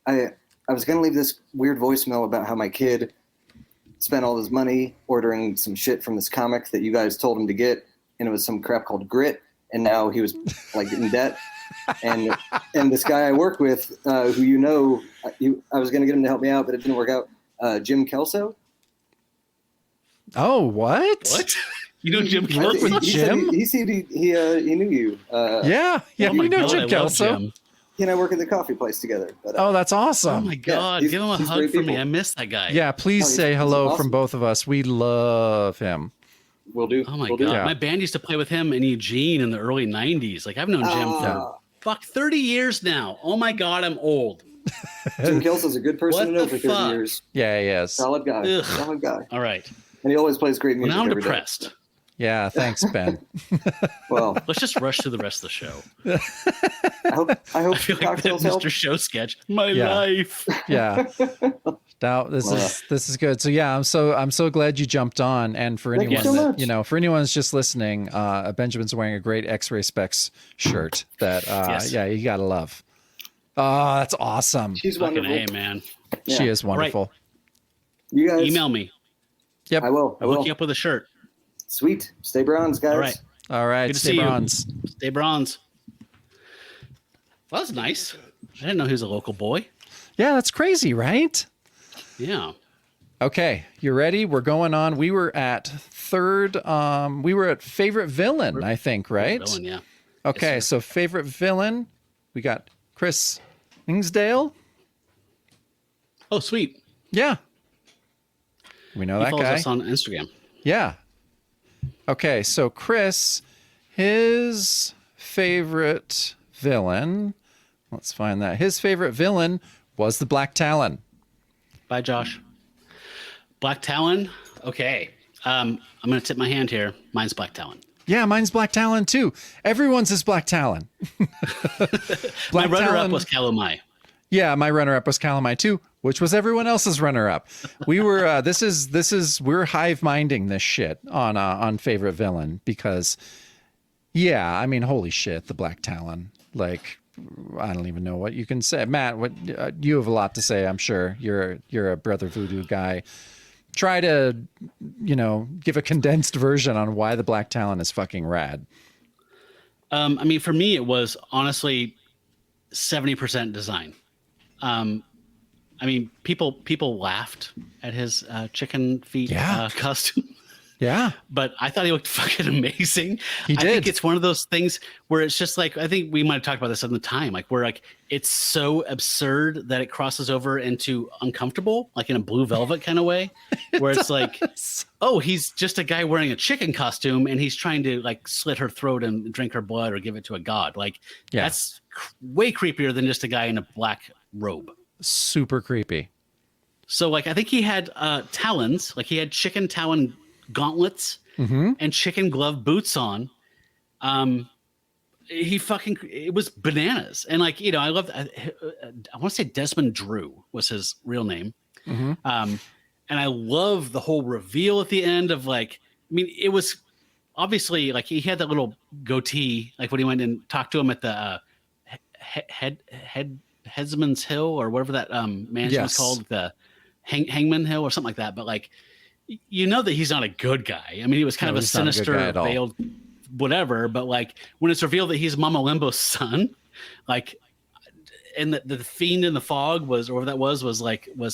I was going to leave this weird voicemail about how my kid spent all his money ordering some shit from this comic that you guys told him to get, and it was some crap called Grit, and now he was like in debt. And this guy I work with, who you know, I was going to get him to help me out, but it didn't work out. Jim Kelso. Oh, what? What? You know Jim You work Kelso? with He said Jim? he said he knew you. Yeah, Oh my you know God, I Jim love Kelso. Jim. He and I work at the coffee place together. But, Oh, that's Oh awesome. my God. he's- Give him a he's hug great for me. people. I miss that guy. Yeah, please Oh, he's- say he's hello awesome. from both of us. We love him. we'll do. Oh my we'll God. Do. Yeah. My band used to play with him in Eugene in the early 90s. Like I've known Jim for fuck 30 years now. Oh my God, I'm old. Jim Kelso's a good person What to know the for 30 fuck? years. Yeah, he is. Solid guy. Ugh. Solid guy. All right. And he always plays great Well, music now I'm every day. depressed. Yeah, thanks, Ben. Well, Let's just rush through the rest of the show. I hope I feel like that cocktails help. Mr. Show sketch. My Yeah. life. Yeah. Now this is good. So yeah, I'm so glad you jumped on. And for Thank you anyone so that much. for anyone that's just listening, Benjamin's wearing a great X-Ray Specs shirt that Yes. yeah, you gotta love. Oh, that's awesome. She's Fucking wonderful. A, man. She Yeah. is wonderful. You guys, Email me. Yep. I will. I I'll hook will. you up with a shirt. Sweet. Stay bronze, guys. All right. All right, Good to stay see you. bronze. Stay bronze. Well, that's nice. I didn't know he was a local boy. Yeah, that's crazy, right? Yeah. Okay, you ready? We're going on. We were at third. We were at favorite villain, I think, right? Villain, yeah. Okay, Yes, so favorite villain, we got Chris Hingsdale. Oh, sweet. Yeah, we know He that follows guy. us on Instagram. Yeah. Okay, so Chris, his favorite villain. Let's find that. His favorite villain was the Black Talon. Bye, Josh. Black Talon. Okay. I'm going to tip my hand here. Mine's Black Talon. Yeah, mine's Black Talon too. Everyone's is Black Talon. My Black runner-up Talon- was Kalumai. Yeah, my runner-up was Calamai too, which was everyone else's runner-up. We were we're hive-minding this shit on favorite villain because, yeah, I mean, holy shit, the Black Talon. Like, I don't even know what you can say, Matt. What you have a lot to say, I'm sure. You're a Brother Voodoo guy. Try to, give a condensed version on why the Black Talon is fucking rad. I mean, for me, it was honestly 70% design. I mean, people laughed at his chicken feet Yeah. costume. Yeah. But I thought he looked fucking amazing. He I did. think it's one of those things where it's just like, I think we might have talked about this at the time, like where like it's so absurd that it crosses over into uncomfortable, like in a Blue Velvet kind of way, where it's like, oh, he's just a guy wearing a chicken costume and he's trying to like slit her throat and drink her blood or give it to a god. Like that's way creepier than just a guy in a black robe. Super creepy. So like, I think he had talons, like he had chicken talon gauntlets and chicken glove boots on. It was bananas. And like, you know, I want to say Desmond Drew was his real name. And I love the whole reveal at the end of like, I mean, it was obviously like he had that little goatee, like when he went and talked to him at the Headsman's Hill or whatever that mansion was called, the Hangman Hill or something like that. But like, you know that he's not a good guy. I mean, he was kind of a sinister, veiled, whatever. But like when it's revealed that he's Mama Limbo's son, like, and the fiend in the fog was, or whatever that was.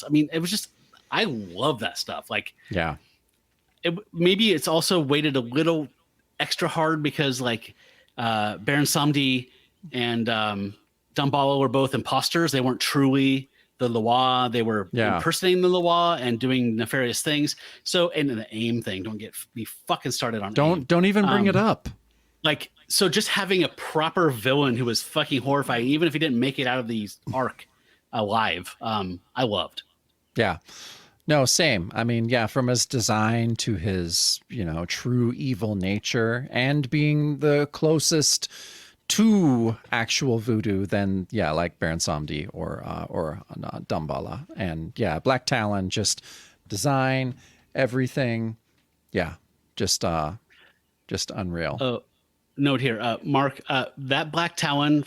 I mean, it was just, I love that stuff. Like, yeah, maybe it's also weighted a little extra hard because like Baron Samedi and Damballa were both imposters. They weren't truly the Loa. They were impersonating the Loa and doing nefarious things. So, and the AIM thing, don't get me fucking started on AIM. Don't even bring it up. Like, so just having a proper villain who was fucking horrifying, even if he didn't make it out of the arc alive, I loved. Yeah. No, same. I mean, yeah, from his design to his, you know, true evil nature and being the closest to actual voodoo than, yeah, like Baron Samedi or Damballa. And yeah, Black Talon, just design, everything. Yeah, just unreal. Note here, Mark, that Black Talon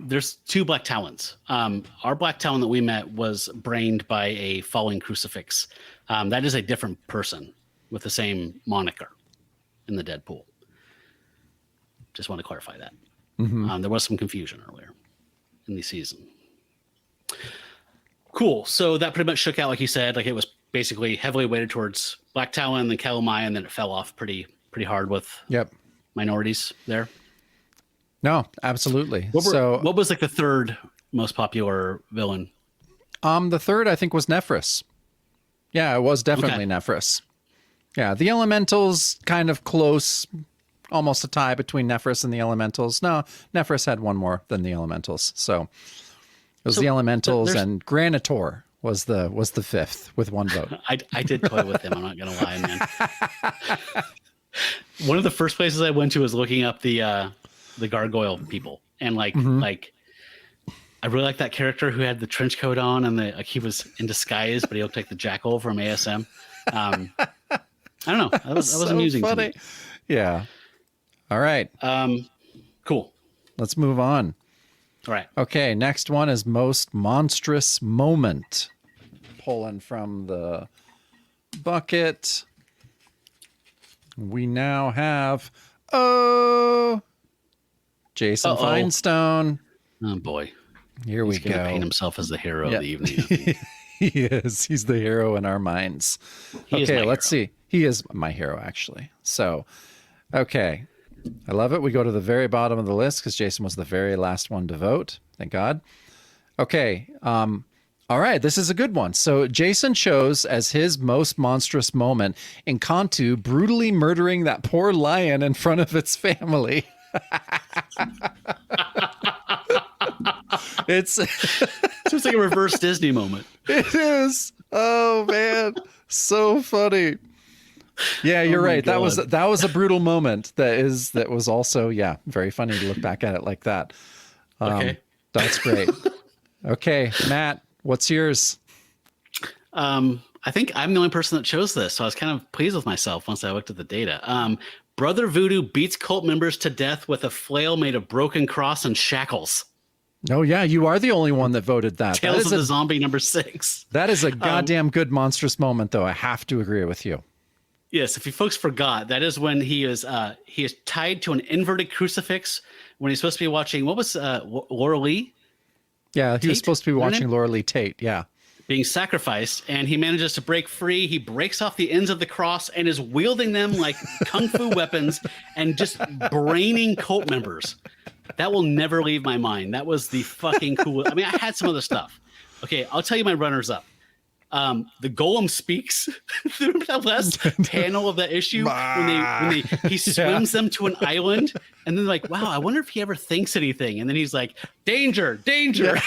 there's two Black Talons. Our Black Talon that we met was brained by a falling crucifix. That is a different person with the same moniker in the Deadpool. Just want to clarify that. There was some confusion earlier in the season. Cool. So that pretty much shook out, like you said, like it was basically heavily weighted towards Black Talon, then Calamai, and then it fell off pretty hard with minorities there. No, absolutely. What was like the third most popular villain? The third I think was Nephris. Yeah, it was definitely Nephris. Yeah, the Elementals kind of close. Almost a tie between Nephris and the Elementals. No, Nephris had one more than the Elementals. So it was the Elementals, and Granitor was the fifth with one vote. I did toy with him. I'm not gonna lie, man. One of the first places I went to was looking up the gargoyle people, and like I really like that character who had the trench coat on and he was in disguise, but he looked like the Jackal from ASM. I don't know. That was so amusing funny. to me. Yeah. All right. Cool. Let's move on. All right. Okay. Next one is most monstrous moment. Pulling from the bucket. We now have Jason Feinstone. Oh boy. Here we go. He's gonna paint himself as the hero of the evening. He is. He's the hero in our minds. Okay, let's see. He is my hero, actually. So, okay. I love it. We go to the very bottom of the list because Jason was the very last one to vote. Thank God. Okay. All right. This is a good one. So Jason chose as his most monstrous moment Encanto brutally murdering that poor lion in front of its family. It's like a reverse Disney moment. It is. Oh man, so funny. Yeah, you're right. That was a brutal moment. That was also very funny to look back at it like that. Okay, that's great. Okay, Matt, what's yours? I think I'm the only person that chose this, so I was kind of pleased with myself once I looked at the data. Brother Voodoo beats cult members to death with a flail made of broken cross and shackles. Oh, yeah, you are the only one that voted that. Tales of the Zombie #6. That is a goddamn good monstrous moment, though. I have to agree with you. Yes, if you folks forgot, that is when he is tied to an inverted crucifix when he's supposed to be watching, what was Laura Lee? Yeah, he was supposed to be watching Laura Lee Tate, yeah. being sacrificed, and he manages to break free. He breaks off the ends of the cross and is wielding them like kung fu weapons and just braining cult members. That will never leave my mind. That was the fucking cool. I mean, I had some other stuff. Okay, I'll tell you my runners up. The golem speaks. Remember that last panel of that issue when he swims them to an island, and then like, wow, I wonder if he ever thinks anything, and then he's like, danger, danger.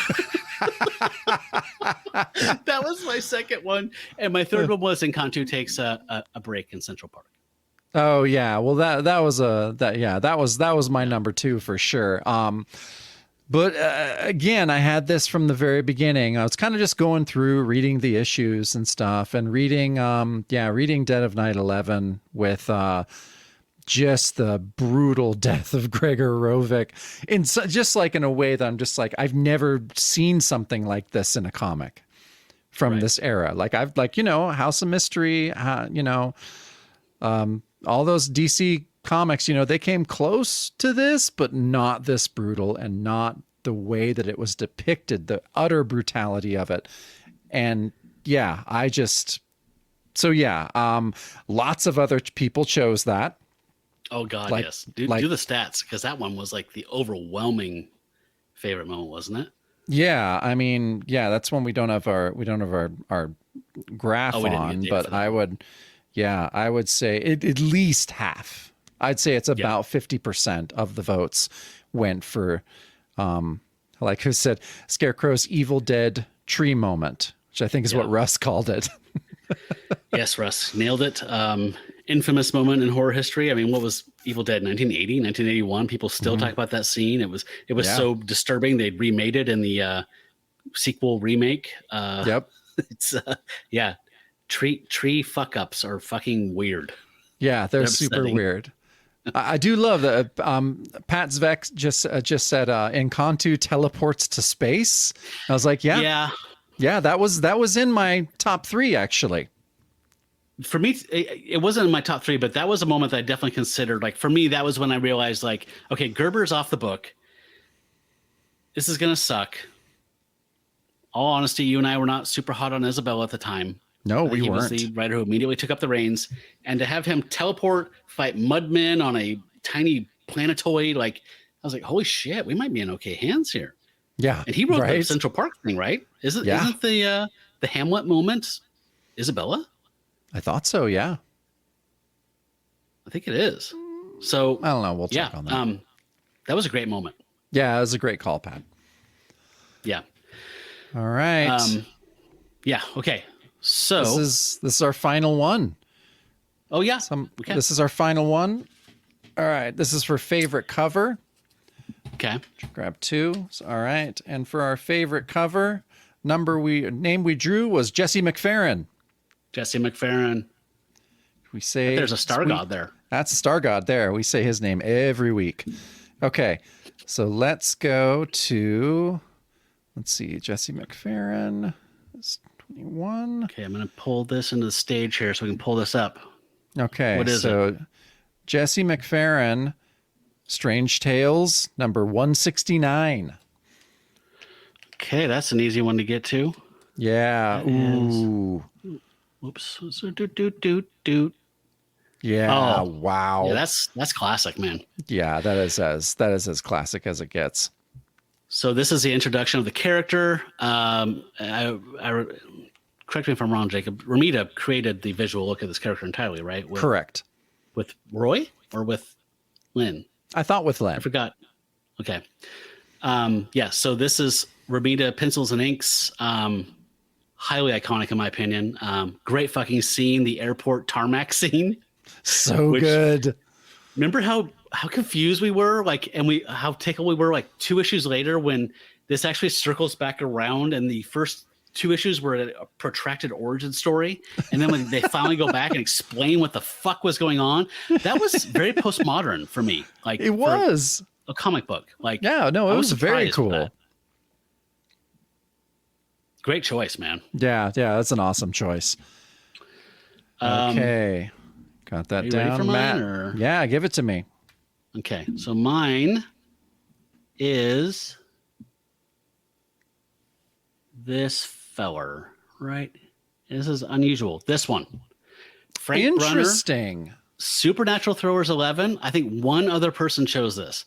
That was my second one, and my third one was Encanto takes a break in Central Park. Oh yeah, well that was my number 2 for sure. But again, I had this from the very beginning. I was kind of just going through reading the issues and stuff, and reading Dead of Night 11 with just the brutal death of Gregor Rovic, just like in a way that I'm just like, I've never seen something like this in a comic from this era. Like House of Mystery, all those DC comics, they came close to this, but not this brutal, and not the way that it was depicted, the utter brutality of it. And lots of other people chose that. Oh God, yes. Do the stats, because that one was like the overwhelming favorite moment, wasn't it? Yeah, I mean, that's one we don't have our graph on, but I would say at least half. I'd say it's about 50% of the votes went for, like who said, Scarecrow's Evil Dead tree moment, which I think is what Russ called it. Yes, Russ nailed it. Infamous moment in horror history. I mean, what was Evil Dead, 1980, 1981? People still talk about that scene. It was so disturbing. They remade it in the sequel remake. It's tree fuck ups are fucking weird. Yeah, they're super weird. I do love that. Pat Zvek just said Encanto teleports to space. I was like, yeah. That was in my top 3 actually. For me, it wasn't in my top 3, but that was a moment that I definitely considered. Like for me, that was when I realized, like, okay, Gerber's off the book. This is gonna suck. All honesty, you and I were not super hot on Isabella at the time. No, we he weren't. was the writer who immediately took up the reins, and to have him teleport, fight mudmen on a tiny planetoid, like I was like, holy shit, we might be in okay hands here. Yeah, and he wrote the Central Park thing, right? Isn't the Hamlet moment Isabella? I thought so. Yeah, I think it is. So I don't know. We'll check on that. That was a great moment. Yeah, it was a great call, Pat. Yeah. All right. Yeah. Okay. So this is our final one. Oh yeah. Okay. This is our final one. All right. This is for favorite cover. Okay. Grab 2. All right. And for our favorite cover, name we drew was Jesse McFerrin. Jesse McFerrin. We say there's a Star God there. That's a Star God there. We say his name every week. Okay. So let's go to, let's see, Jesse McFerrin is 21. Okay, I'm going to pull this into the stage here so we can pull this up. Okay. What is it? Jesse McFerrin, Strange Tales, number 169. Okay, that's an easy one to get to. Yeah. Ooh. Whoops. Doot. Yeah. Oh, wow. Yeah, that's classic, man. Yeah, that is as classic as it gets. So this is the introduction of the character. Correct me if I'm wrong, Jacob. Romita created the visual look of this character entirely, right? Correct. With Roy or with Lynn? I thought with Lynn. I forgot. Okay. So this is Romita pencils and inks. Highly iconic in my opinion. Great fucking scene, the airport tarmac scene. So good. Remember how confused we were, how tickled we were, 2 issues later when this actually circles back around, and the first 2 issues were a protracted origin story, and then when they finally go back and explain what the fuck was going on, that was very postmodern for me. It was a comic book. It was very cool. Great choice, man. Yeah, that's an awesome choice. Okay. Got that you down, ready for Matt. Mine, or? Yeah, give it to me. Okay, so mine is this feller right. This is unusual. This one, Frank Brunner, Interesting. Supernatural Thrillers 11. I think one other person chose this.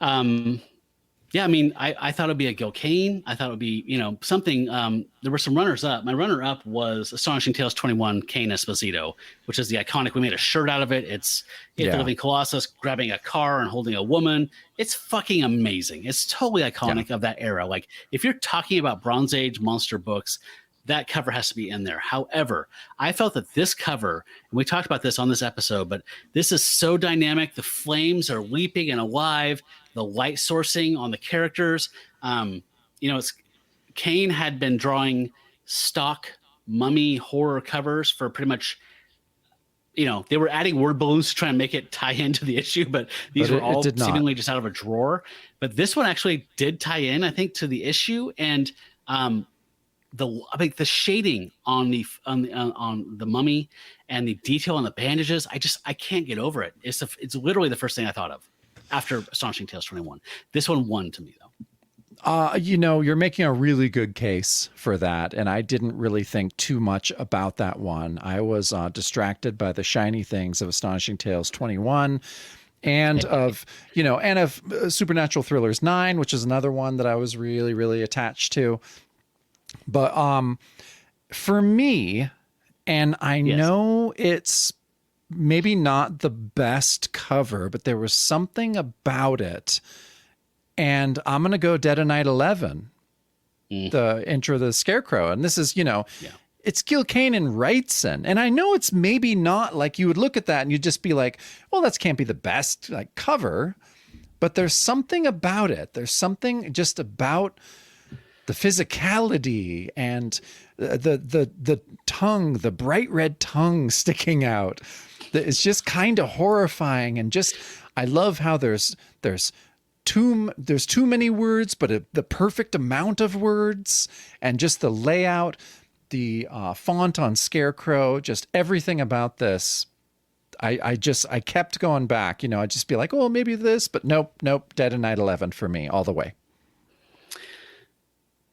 Yeah, I mean, I thought it'd be a Gil Kane. I thought it would be, something. There were some runners up. My runner up was Astonishing Tales 21, Kane Esposito, which is the iconic. We made a shirt out of it. It's the Living Colossus grabbing a car and holding a woman. It's fucking amazing. It's totally iconic of that era. Like, if you're talking about Bronze Age monster books, that cover has to be in there. However, I felt that this cover, and we talked about this on this episode, but this is so dynamic. The flames are leaping and alive. The light sourcing on the characters. Kane had been drawing stock mummy horror covers for pretty much, they were adding word balloons to try and make it tie into the issue, but these were all seemingly just out of a drawer. But this one actually did tie in, I think, to the issue. And the shading on the mummy and the detail on the bandages, I can't get over it. It's literally the first thing I thought of after Astonishing Tales 21. This one won to me, though. You're making a really good case for that, and I didn't really think too much about that one. I was distracted by the shiny things of Astonishing Tales 21 and of Supernatural Thrillers 9, which is another one that I was really, really attached to. But for me, and I know it's maybe not the best cover, but there was something about it. And I'm going to go Dead of Night 11, the intro of the Scarecrow. And this is, it's Gil Kane and Wrightson. And I know it's maybe not like you would look at that and you'd just be like, well, that can't be the best cover. But there's something about it. There's something just about the physicality and the tongue, the bright red tongue sticking out. It's just kind of horrifying. And just, I love how there's too many words, but the perfect amount of words, and just the layout, the font on Scarecrow, just everything about this. I kept going back, I'd just be like, oh, maybe this, but nope. Dead of Night 11 for me all the way.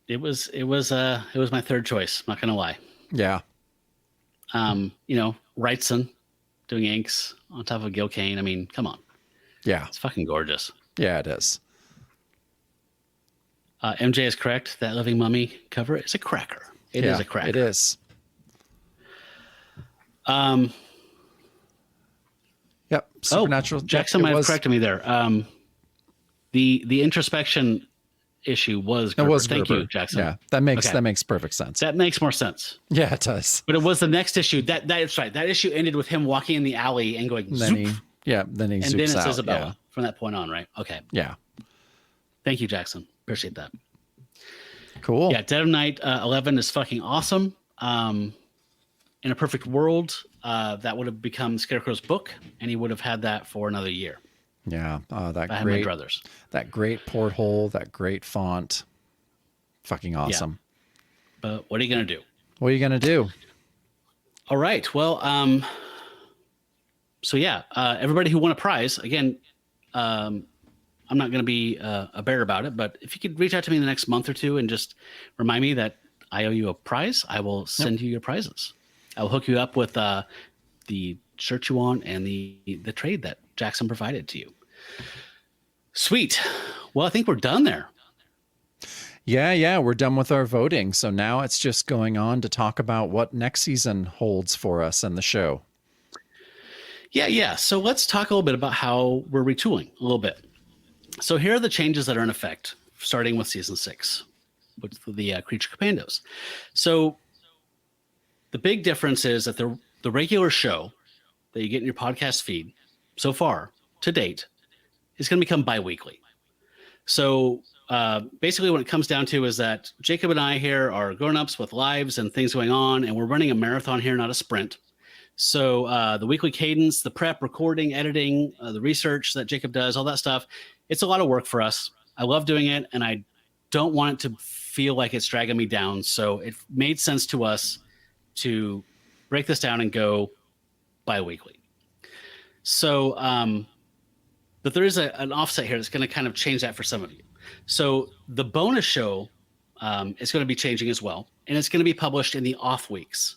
It was my third choice. I'm not gonna lie. Yeah. Wrightson doing inks on top of Gil Kane. I mean, come on. Yeah. It's fucking gorgeous. Yeah, it is. MJ is correct. That Living Mummy cover is a cracker. It is a cracker. It is. Yep. Supernatural. Jackson might have corrected me there. The introspection issue was Gerber. Thank you, Jackson. Yeah, that makes perfect sense. That makes more sense. Yeah, it does. But it was the next issue. That's right. That issue ended with him walking in the alley and going zoop. Then he zoops out. And then it's Isabella from that point on, right? Okay. Yeah. Thank you, Jackson. Appreciate that. Cool. Yeah, Dead of Night 11 is fucking awesome. In a perfect world, that would have become Scarecrow's book, and he would have had that for another year. Yeah, that I great my brothers. That great porthole, that great font, fucking awesome. Yeah. But what are you gonna do? What are you gonna do? All right. Well, so yeah, everybody who won a prize, again, I'm not gonna be a bear about it, but if you could reach out to me in the next month or two and just remind me that I owe you a prize, I will send you your prizes. I will hook you up with the shirt you want and the trade that Jackson provided to you. Sweet. Well, I think we're done there. Yeah, we're done with our voting. So now it's just going on to talk about what next season holds for us and the show. Yeah. So let's talk a little bit about how we're retooling a little bit. So here are the changes that are in effect, starting with season 6, with the Creature Commandos. So the big difference is that the regular show that you get in your podcast feed so far to date is going to become bi-weekly. So basically what it comes down to is that Jacob and I here are grown-ups with lives and things going on, and we're running a marathon here, not a sprint. So the weekly cadence, the prep, recording, editing, the research that Jacob does, all that stuff, it's a lot of work for us. I love doing it, and I don't want it to feel like it's dragging me down. So it made sense to us to break this down and go bi-weekly. So, but there is an offset here that's going to kind of change that for some of you. So the bonus show is going to be changing as well. and it's going to be published in the off weeks.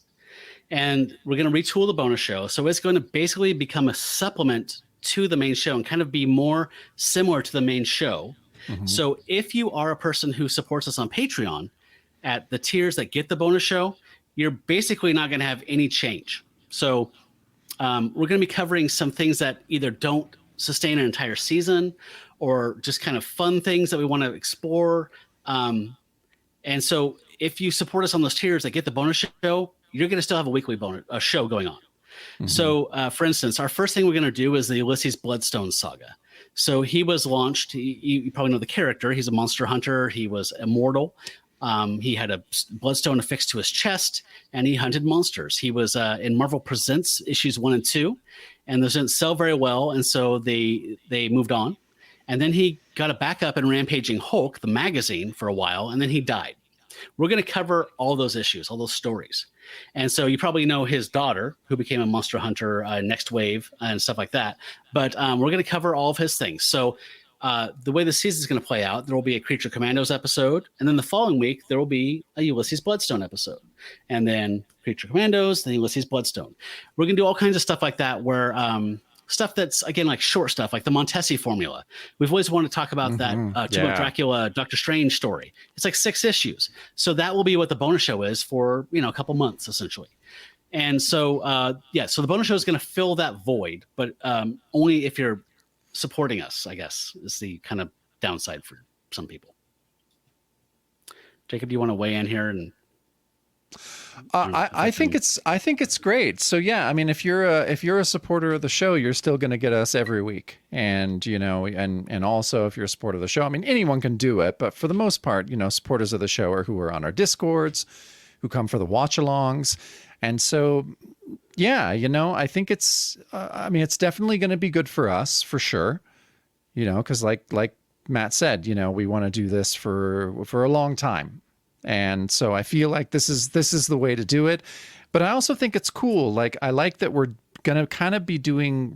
And we're going to retool the bonus show. So it's going to basically become a supplement to the main show and kind of be more similar to the main show. Mm-hmm. So if you are a person who supports us on Patreon at the tiers that get the bonus show, you're basically not going to have any change. So we're going to be covering some things that either don't sustain an entire season or just kind of fun things that we want to explore. And so if you support us on those tiers that get the bonus show, you're going to still have a weekly show going on. Mm-hmm. So, for instance, our first thing we're going to do is the Ulysses Bloodstone saga. So he was launched. You probably know the character. He's a monster hunter. He was immortal. He had a bloodstone affixed to his chest, and he hunted monsters. He was in Marvel Presents issues 1 and 2, and those didn't sell very well, and so they moved on. And then he got a backup in Rampaging Hulk, the magazine, for a while, and then he died. We're going to cover all those issues, all those stories. And so you probably know his daughter, who became a monster hunter, Next Wave, and stuff like that. But we're going to cover all of his things. So the way the season is going to play out, there will be a Creature Commandos episode. And then the following week, there will be a Ulysses Bloodstone episode. And then Creature Commandos, then Ulysses Bloodstone. We're going to do all kinds of stuff like that where stuff that's, again, like short stuff, like the Montesi formula. We've always wanted to talk about that Tomb of Dracula, Doctor Strange story. It's like 6 issues. So that will be what the bonus show is for, a couple months, essentially. And so, so the bonus show is going to fill that void, but only if you're supporting us, I guess, is the kind of downside for some people. Jacob, do you want to weigh in here? And I think it's great. So yeah, I mean, if you're a supporter of the show, you're still going to get us every week, and and also if you're a supporter of the show, I mean, anyone can do it, but for the most part, supporters of the show are who are on our Discords, who come for the watch-alongs, and so yeah, I think it's it's definitely going to be good for us for sure, because like Matt said, we want to do this for a long time. And so I feel like this is the way to do it. But I also think it's cool. Like, I like that we're going to kind of be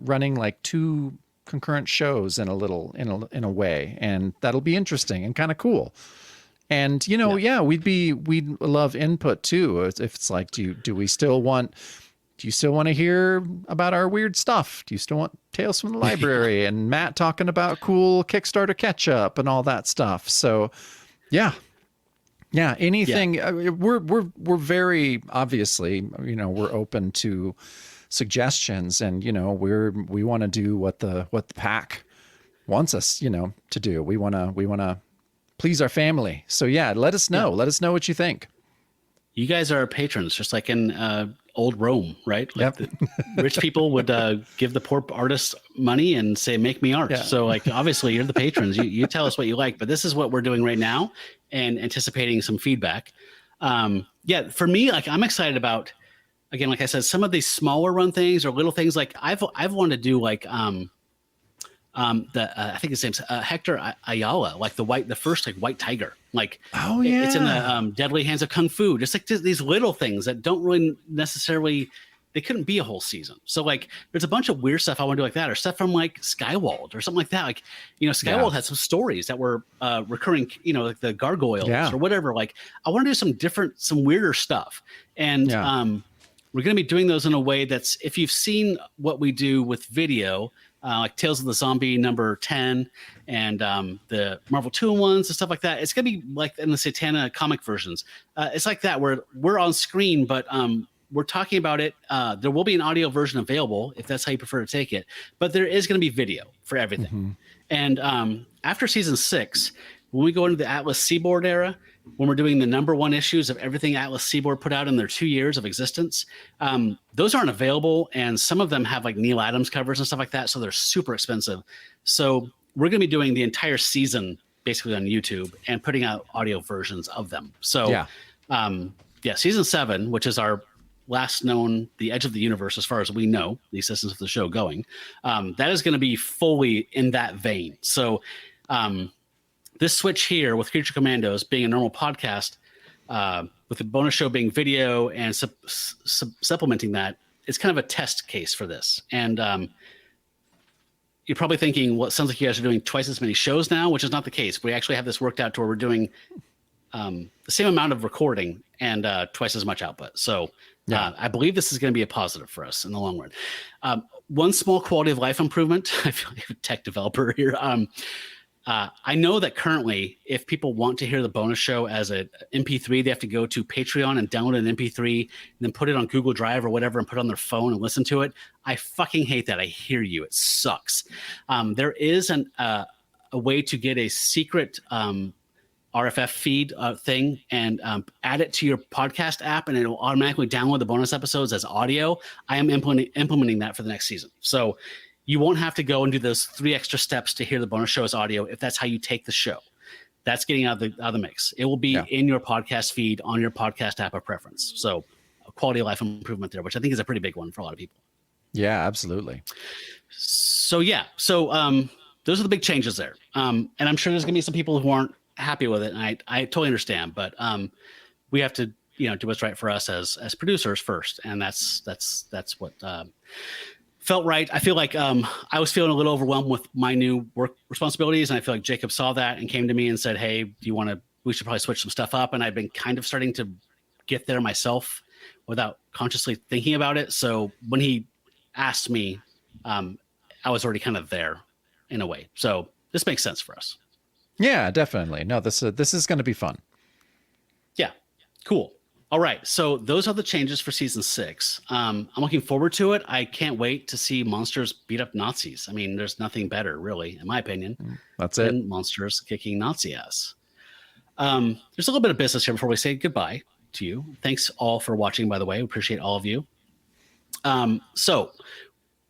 running like 2 concurrent shows in a way. And that'll be interesting and kind of cool. And, we'd love input too. If it's like, do you still want to hear about our weird stuff? Do you still want Tales from the Library and Matt talking about cool Kickstarter catch-up and all that stuff? So, yeah. Yeah, anything. Yeah. We're very obviously, we're open to suggestions, and we want to do what the pack wants us, to do. We want to please our family. So yeah, let us know. Yeah. Let us know what you think. You guys are patrons, just like in old Rome, right? Like yep. The rich people would give the poor artists money and say, "Make me art." Yeah. So, like, obviously, you're the patrons. You tell us what you like, but this is what we're doing right now, and anticipating some feedback. For me, like, I'm excited about, again, like I said, some of these smaller run things or little things. Like I've wanted to do like I think his name's Hector Ayala, like the first like white tiger. Like, oh yeah, it's in the Deadly Hands of Kung Fu. Just like these little things that don't really necessarily, they couldn't be a whole season. So like, there's a bunch of weird stuff I want to do like that, or stuff from like Skywald or something like that. Like, Skywald had some stories that were recurring, like the gargoyles or whatever. Like, I want to do some weirder stuff, and we're going to be doing those in a way that's, if you've seen what we do with video. Like Tales of the Zombie number 10 and the Marvel 2-in-1s and stuff like that. It's going to be like in the Satana comic versions. It's like that where we're on screen, but we're talking about it. There will be an audio version available if that's how you prefer to take it. But there is going to be video for everything. Mm-hmm. And after season 6, when we go into the Atlas Seaboard era, when we're doing the number 1 issues of everything Atlas Seaboard put out in their 2 years of existence, those aren't available, and some of them have like Neil Adams covers and stuff like that, so they're super expensive. So we're going to be doing the entire season basically on YouTube and putting out audio versions of them. So season 7, which is our last known, the Edge of the Universe, as far as we know, the existence of the show going, that is going to be fully in that vein. So this switch here with Creature Commandos being a normal podcast, with the bonus show being video and supplementing that, it's kind of a test case for this. And you're probably thinking, well, it sounds like you guys are doing twice as many shows now, which is not the case. We actually have this worked out to where we're doing the same amount of recording and twice as much output. So I believe this is going to be a positive for us in the long run. One small quality of life improvement. I feel like a tech developer here. I know that currently, if people want to hear the bonus show as an MP3, they have to go to Patreon and download an MP3 and then put it on Google Drive or whatever and put it on their phone and listen to it. I fucking hate that. I hear you. It sucks. There is a way to get a secret RFF feed thing and add it to your podcast app, and it'll automatically download the bonus episodes as audio. I am implementing that for the next season. So you won't have to go and do those 3 extra steps to hear the bonus show as audio if that's how you take the show. That's getting out of the mix. It will be in your podcast feed on your podcast app of preference. So a quality of life improvement there, which I think is a pretty big one for a lot of people. Yeah, absolutely. So those are the big changes there. And I'm sure there's going to be some people who aren't happy with it, and I totally understand. But we have to do what's right for us as producers first, and that's what felt right. I feel like I was feeling a little overwhelmed with my new work responsibilities, and I feel like Jacob saw that and came to me and said, "Hey, we should probably switch some stuff up." And I've been kind of starting to get there myself without consciously thinking about it. So when he asked me, I was already kind of there in a way. So this makes sense for us. Yeah, definitely. No, this is going to be fun. Yeah, cool. All right, so those are the changes for season 6. I'm looking forward to it. I can't wait to see monsters beat up Nazis. I mean, there's nothing better, really, in my opinion. That's it. Than monsters kicking Nazi ass. There's a little bit of business here before we say goodbye to you. Thanks all for watching, by the way. We appreciate all of you. So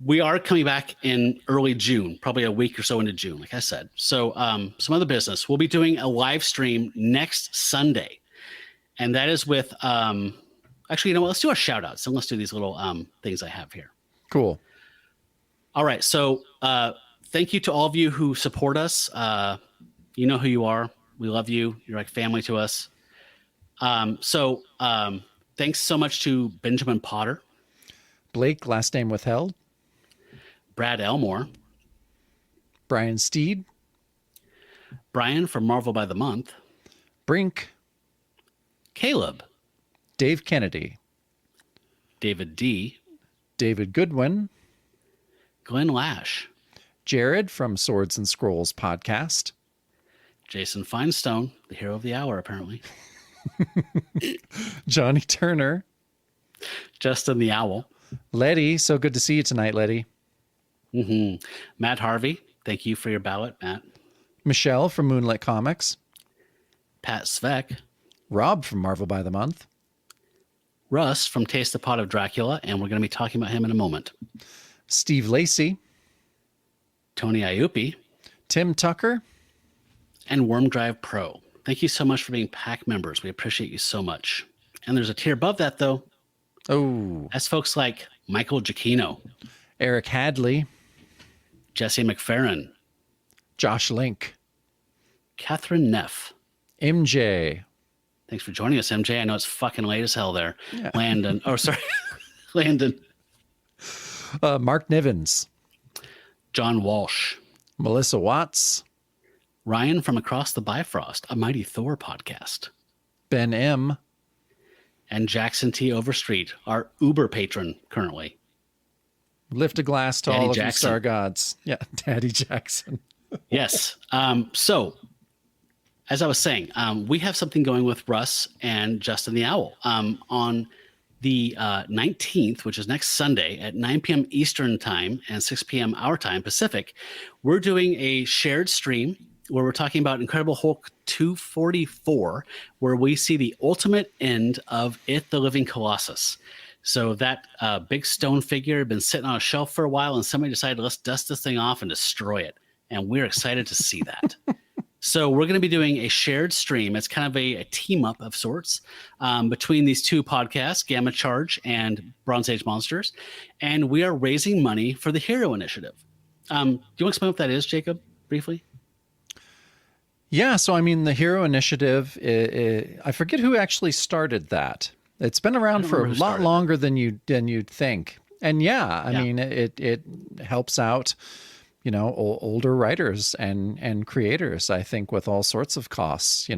we are coming back in early June, probably a week or so into June, like I said. So some other business. We'll be doing a live stream next Sunday. And that is with, actually, let's do our shout outs. And let's do these little things I have here. Cool. All right. So thank you to all of you who support us. You know who you are. We love you. You're like family to us. So thanks so much to Benjamin Potter. Blake, last name withheld. Brad Elmore. Brian Steed. Brian from Marvel by the Month. Brink. Caleb. Dave Kennedy. David D. David Goodwin. Glenn Lash. Jared from Swords and Scrolls podcast. Jason Finestone, the hero of the hour, apparently. Johnny Turner. Justin the Owl. Letty, so good to see you tonight, Letty. Mm-hmm. Matt Harvey, thank you for your ballot, Matt. Michelle from Moonlit Comics. Pat Svek. Rob from Marvel by the Month. Russ from Taste the Pot of Dracula, and we're going to be talking about him in a moment. Steve Lacey. Tony Iupi. Tim Tucker. And Worm Drive Pro. Thank you so much for being PAC members. We appreciate you so much. And there's a tier above that, though. Oh. That's folks like Michael Giacchino. Eric Hadley. Jesse McFerrin. Josh Link. Catherine Neff. MJ. Thanks for joining us, MJ. I know it's fucking late as hell there. Yeah. Landon. Oh, sorry. Landon. Mark Nivens. John Walsh. Melissa Watts. Ryan from Across the Bifrost, a Mighty Thor podcast. Ben M. And Jackson T. Overstreet, our Uber patron currently. Lift a glass to Daddy all of Jackson. you star gods. Yeah, Daddy Jackson. Yes. So, as I was saying, we have something going with Russ and Justin the Owl on the 19th, which is next Sunday at 9 p.m. Eastern time and 6 p.m. our time Pacific. We're doing a shared stream where we're talking about Incredible Hulk 244, where we see the ultimate end of It, the Living Colossus. So that big stone figure had been sitting on a shelf for a while, and somebody decided, let's dust this thing off and destroy it. And we're excited to see that. So we're going to be doing a shared stream. It's kind of a team up of sorts between these two podcasts, Gamma Charge and Bronze Age Monsters. And we are raising money for the Hero Initiative. Do you want to explain what that is, Jacob, briefly? Yeah, so I mean, the Hero Initiative, I forget who actually started that. It's been around for a lot longer than you'd think. And yeah, I mean, it helps out, older writers and creators, I think, with all sorts of costs,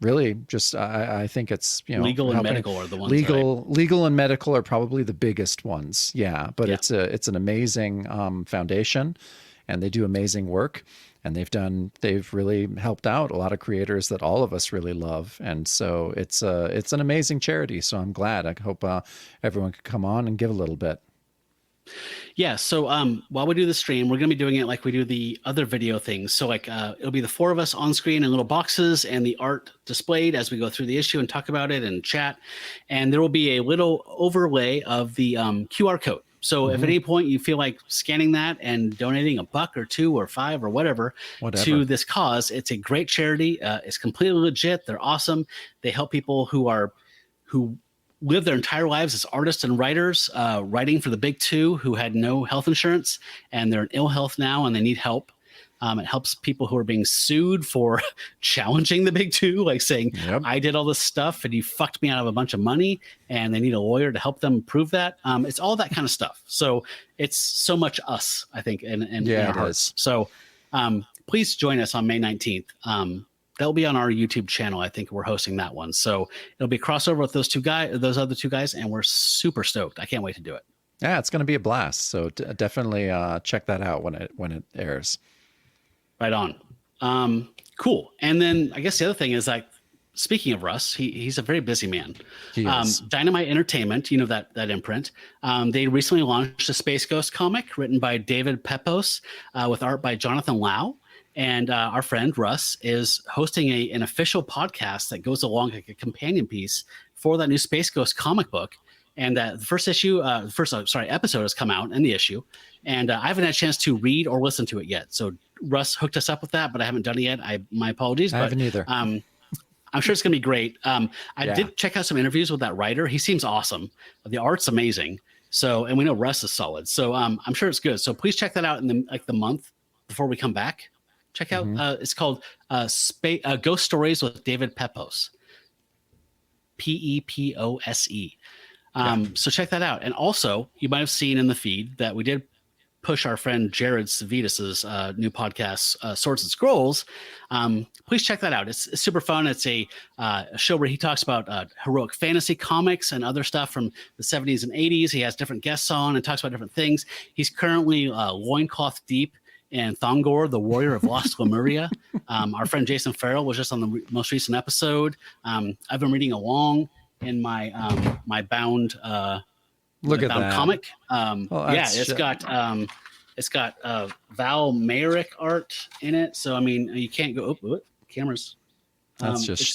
really just, I think it's, legal and helping. medical are the ones. Legal and medical are probably the biggest ones. Yeah. But it's an amazing foundation, and they do amazing work, and they've really helped out a lot of creators that all of us really love. And so it's an amazing charity. So I'm glad. I hope everyone could come on and give a little bit. Yeah. So while we do the stream, we're going to be doing it like we do the other video things. So like it'll be the four of us on screen in little boxes and the art displayed as we go through the issue and talk about it and chat. And there will be a little overlay of the QR code. So if at any point you feel like scanning that and donating $1 or $2 or $5 or whatever to this cause, it's a great charity. It's completely legit. They're awesome. They help people who live their entire lives as artists and writers, writing for the big two who had no health insurance, and they're in ill health now and they need help. It helps people who are being sued for challenging the big two, like saying, I did all this stuff and you fucked me out of a bunch of money, and they need a lawyer to help them prove that. It's all that kind of stuff. So it's so much us, I think, in our hearts. So please join us on May 19th. That'll be on our YouTube channel. I think we're hosting that one. So it'll be a crossover with those other two guys, and we're super stoked. I can't wait to do it. Yeah, it's going to be a blast. So definitely check that out when it airs. Right on. Cool. And then I guess the other thing is, like, speaking of Russ, he's a very busy man. He is. Dynamite Entertainment, that imprint. They recently launched a Space Ghost comic written by David Pepos with art by Jonathan Lau. And our friend Russ is hosting an official podcast that goes along like a companion piece for that new Space Ghost comic book. And the first episode has come out in the issue. And I haven't had a chance to read or listen to it yet. So Russ hooked us up with that, but I haven't done it yet. My apologies. I haven't either. I'm sure it's going to be great. I did check out some interviews with that writer. He seems awesome. The art's amazing. So, and we know Russ is solid. So I'm sure it's good. So please check that out in the month before we come back. Check out, it's called Ghost Stories with David Pepos. Pepose. So check that out. And also, you might have seen in the feed that we did push our friend Jared Savidis's new podcast, Swords and Scrolls. Please check that out. It's super fun. It's a show where he talks about heroic fantasy comics and other stuff from the 70s and 80s. He has different guests on and talks about different things. He's currently loincloth deep and Thongor, the warrior of Lost Lemuria. Our friend Jason Farrell was just on the most recent episode. I've been reading along in my my bound comic. It's got Val Mayrick art in it. So I mean, you can't go cameras. That's just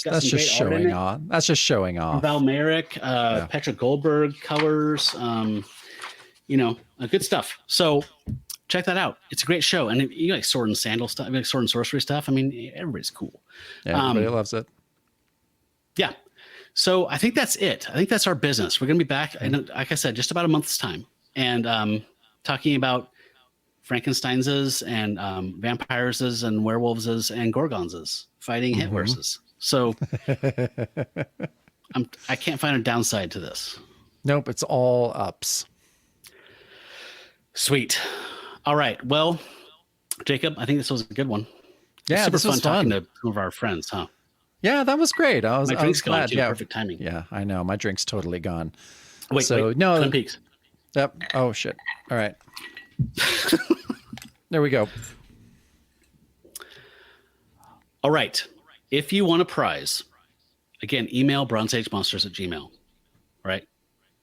showing off. That's just showing off. Val Mayrick, Petra Goldberg colors. Good stuff. So check that out. It's a great show. And you like sword and sandal stuff, like sword and sorcery stuff. I mean, everybody's cool. Yeah, everybody loves it. Yeah. So I think that's it. I think that's our business. We're going to be back, in, like I said, just about a month's time, and talking about Frankenstein's and vampires and werewolves and gorgons fighting hit horses. So I can't find a downside to this. Nope, it's all ups. Sweet. All right. Well, Jacob, I think this was a good one. Yeah, super fun talking to some of our friends, huh? Yeah, that was great. I was glad. Too. Yeah, perfect timing. Yeah, I know. My drink's totally gone. Wait, no. Twin Peaks. Yep. Oh shit. All right. There we go. All right. If you want a prize, again, email bronzeagemonsters@gmail.com. All right.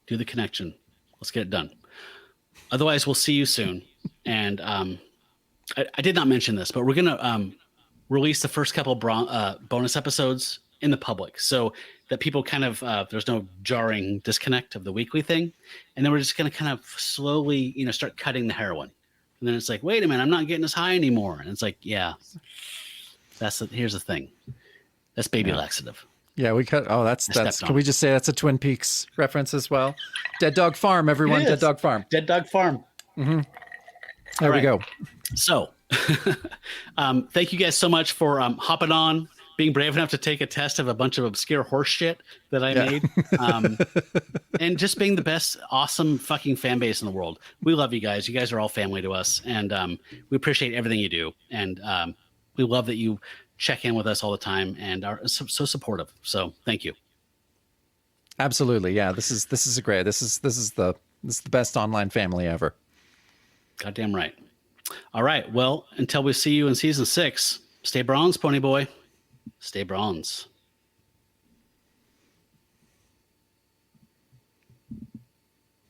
Do the connection. Let's get it done. Otherwise, we'll see you soon. And I did not mention this, but we're going to release the first couple bonus episodes in the public so that people kind of, there's no jarring disconnect of the weekly thing. And then we're just going to kind of slowly, start cutting the heroin. And then it's like, wait a minute, I'm not getting as high anymore. And it's like, yeah, here's the thing. That's baby laxative. Yeah, we cut. Oh, that's. Can we just say that's a Twin Peaks reference as well? Dead Dog Farm, everyone. Dead Dog Farm. Dead Dog Farm. Mm-hmm. There we go. So, thank you guys so much for hopping on, being brave enough to take a test of a bunch of obscure horse shit that I made, and just being the best, awesome fucking fan base in the world. We love you guys. You guys are all family to us, and we appreciate everything you do. And we love that you check in with us all the time and are so supportive. So thank you. Absolutely. Yeah. This is great. This is the best online family ever. Goddamn right. All right. Well, until we see you in season 6, stay bronze, Pony Boy. Stay bronze.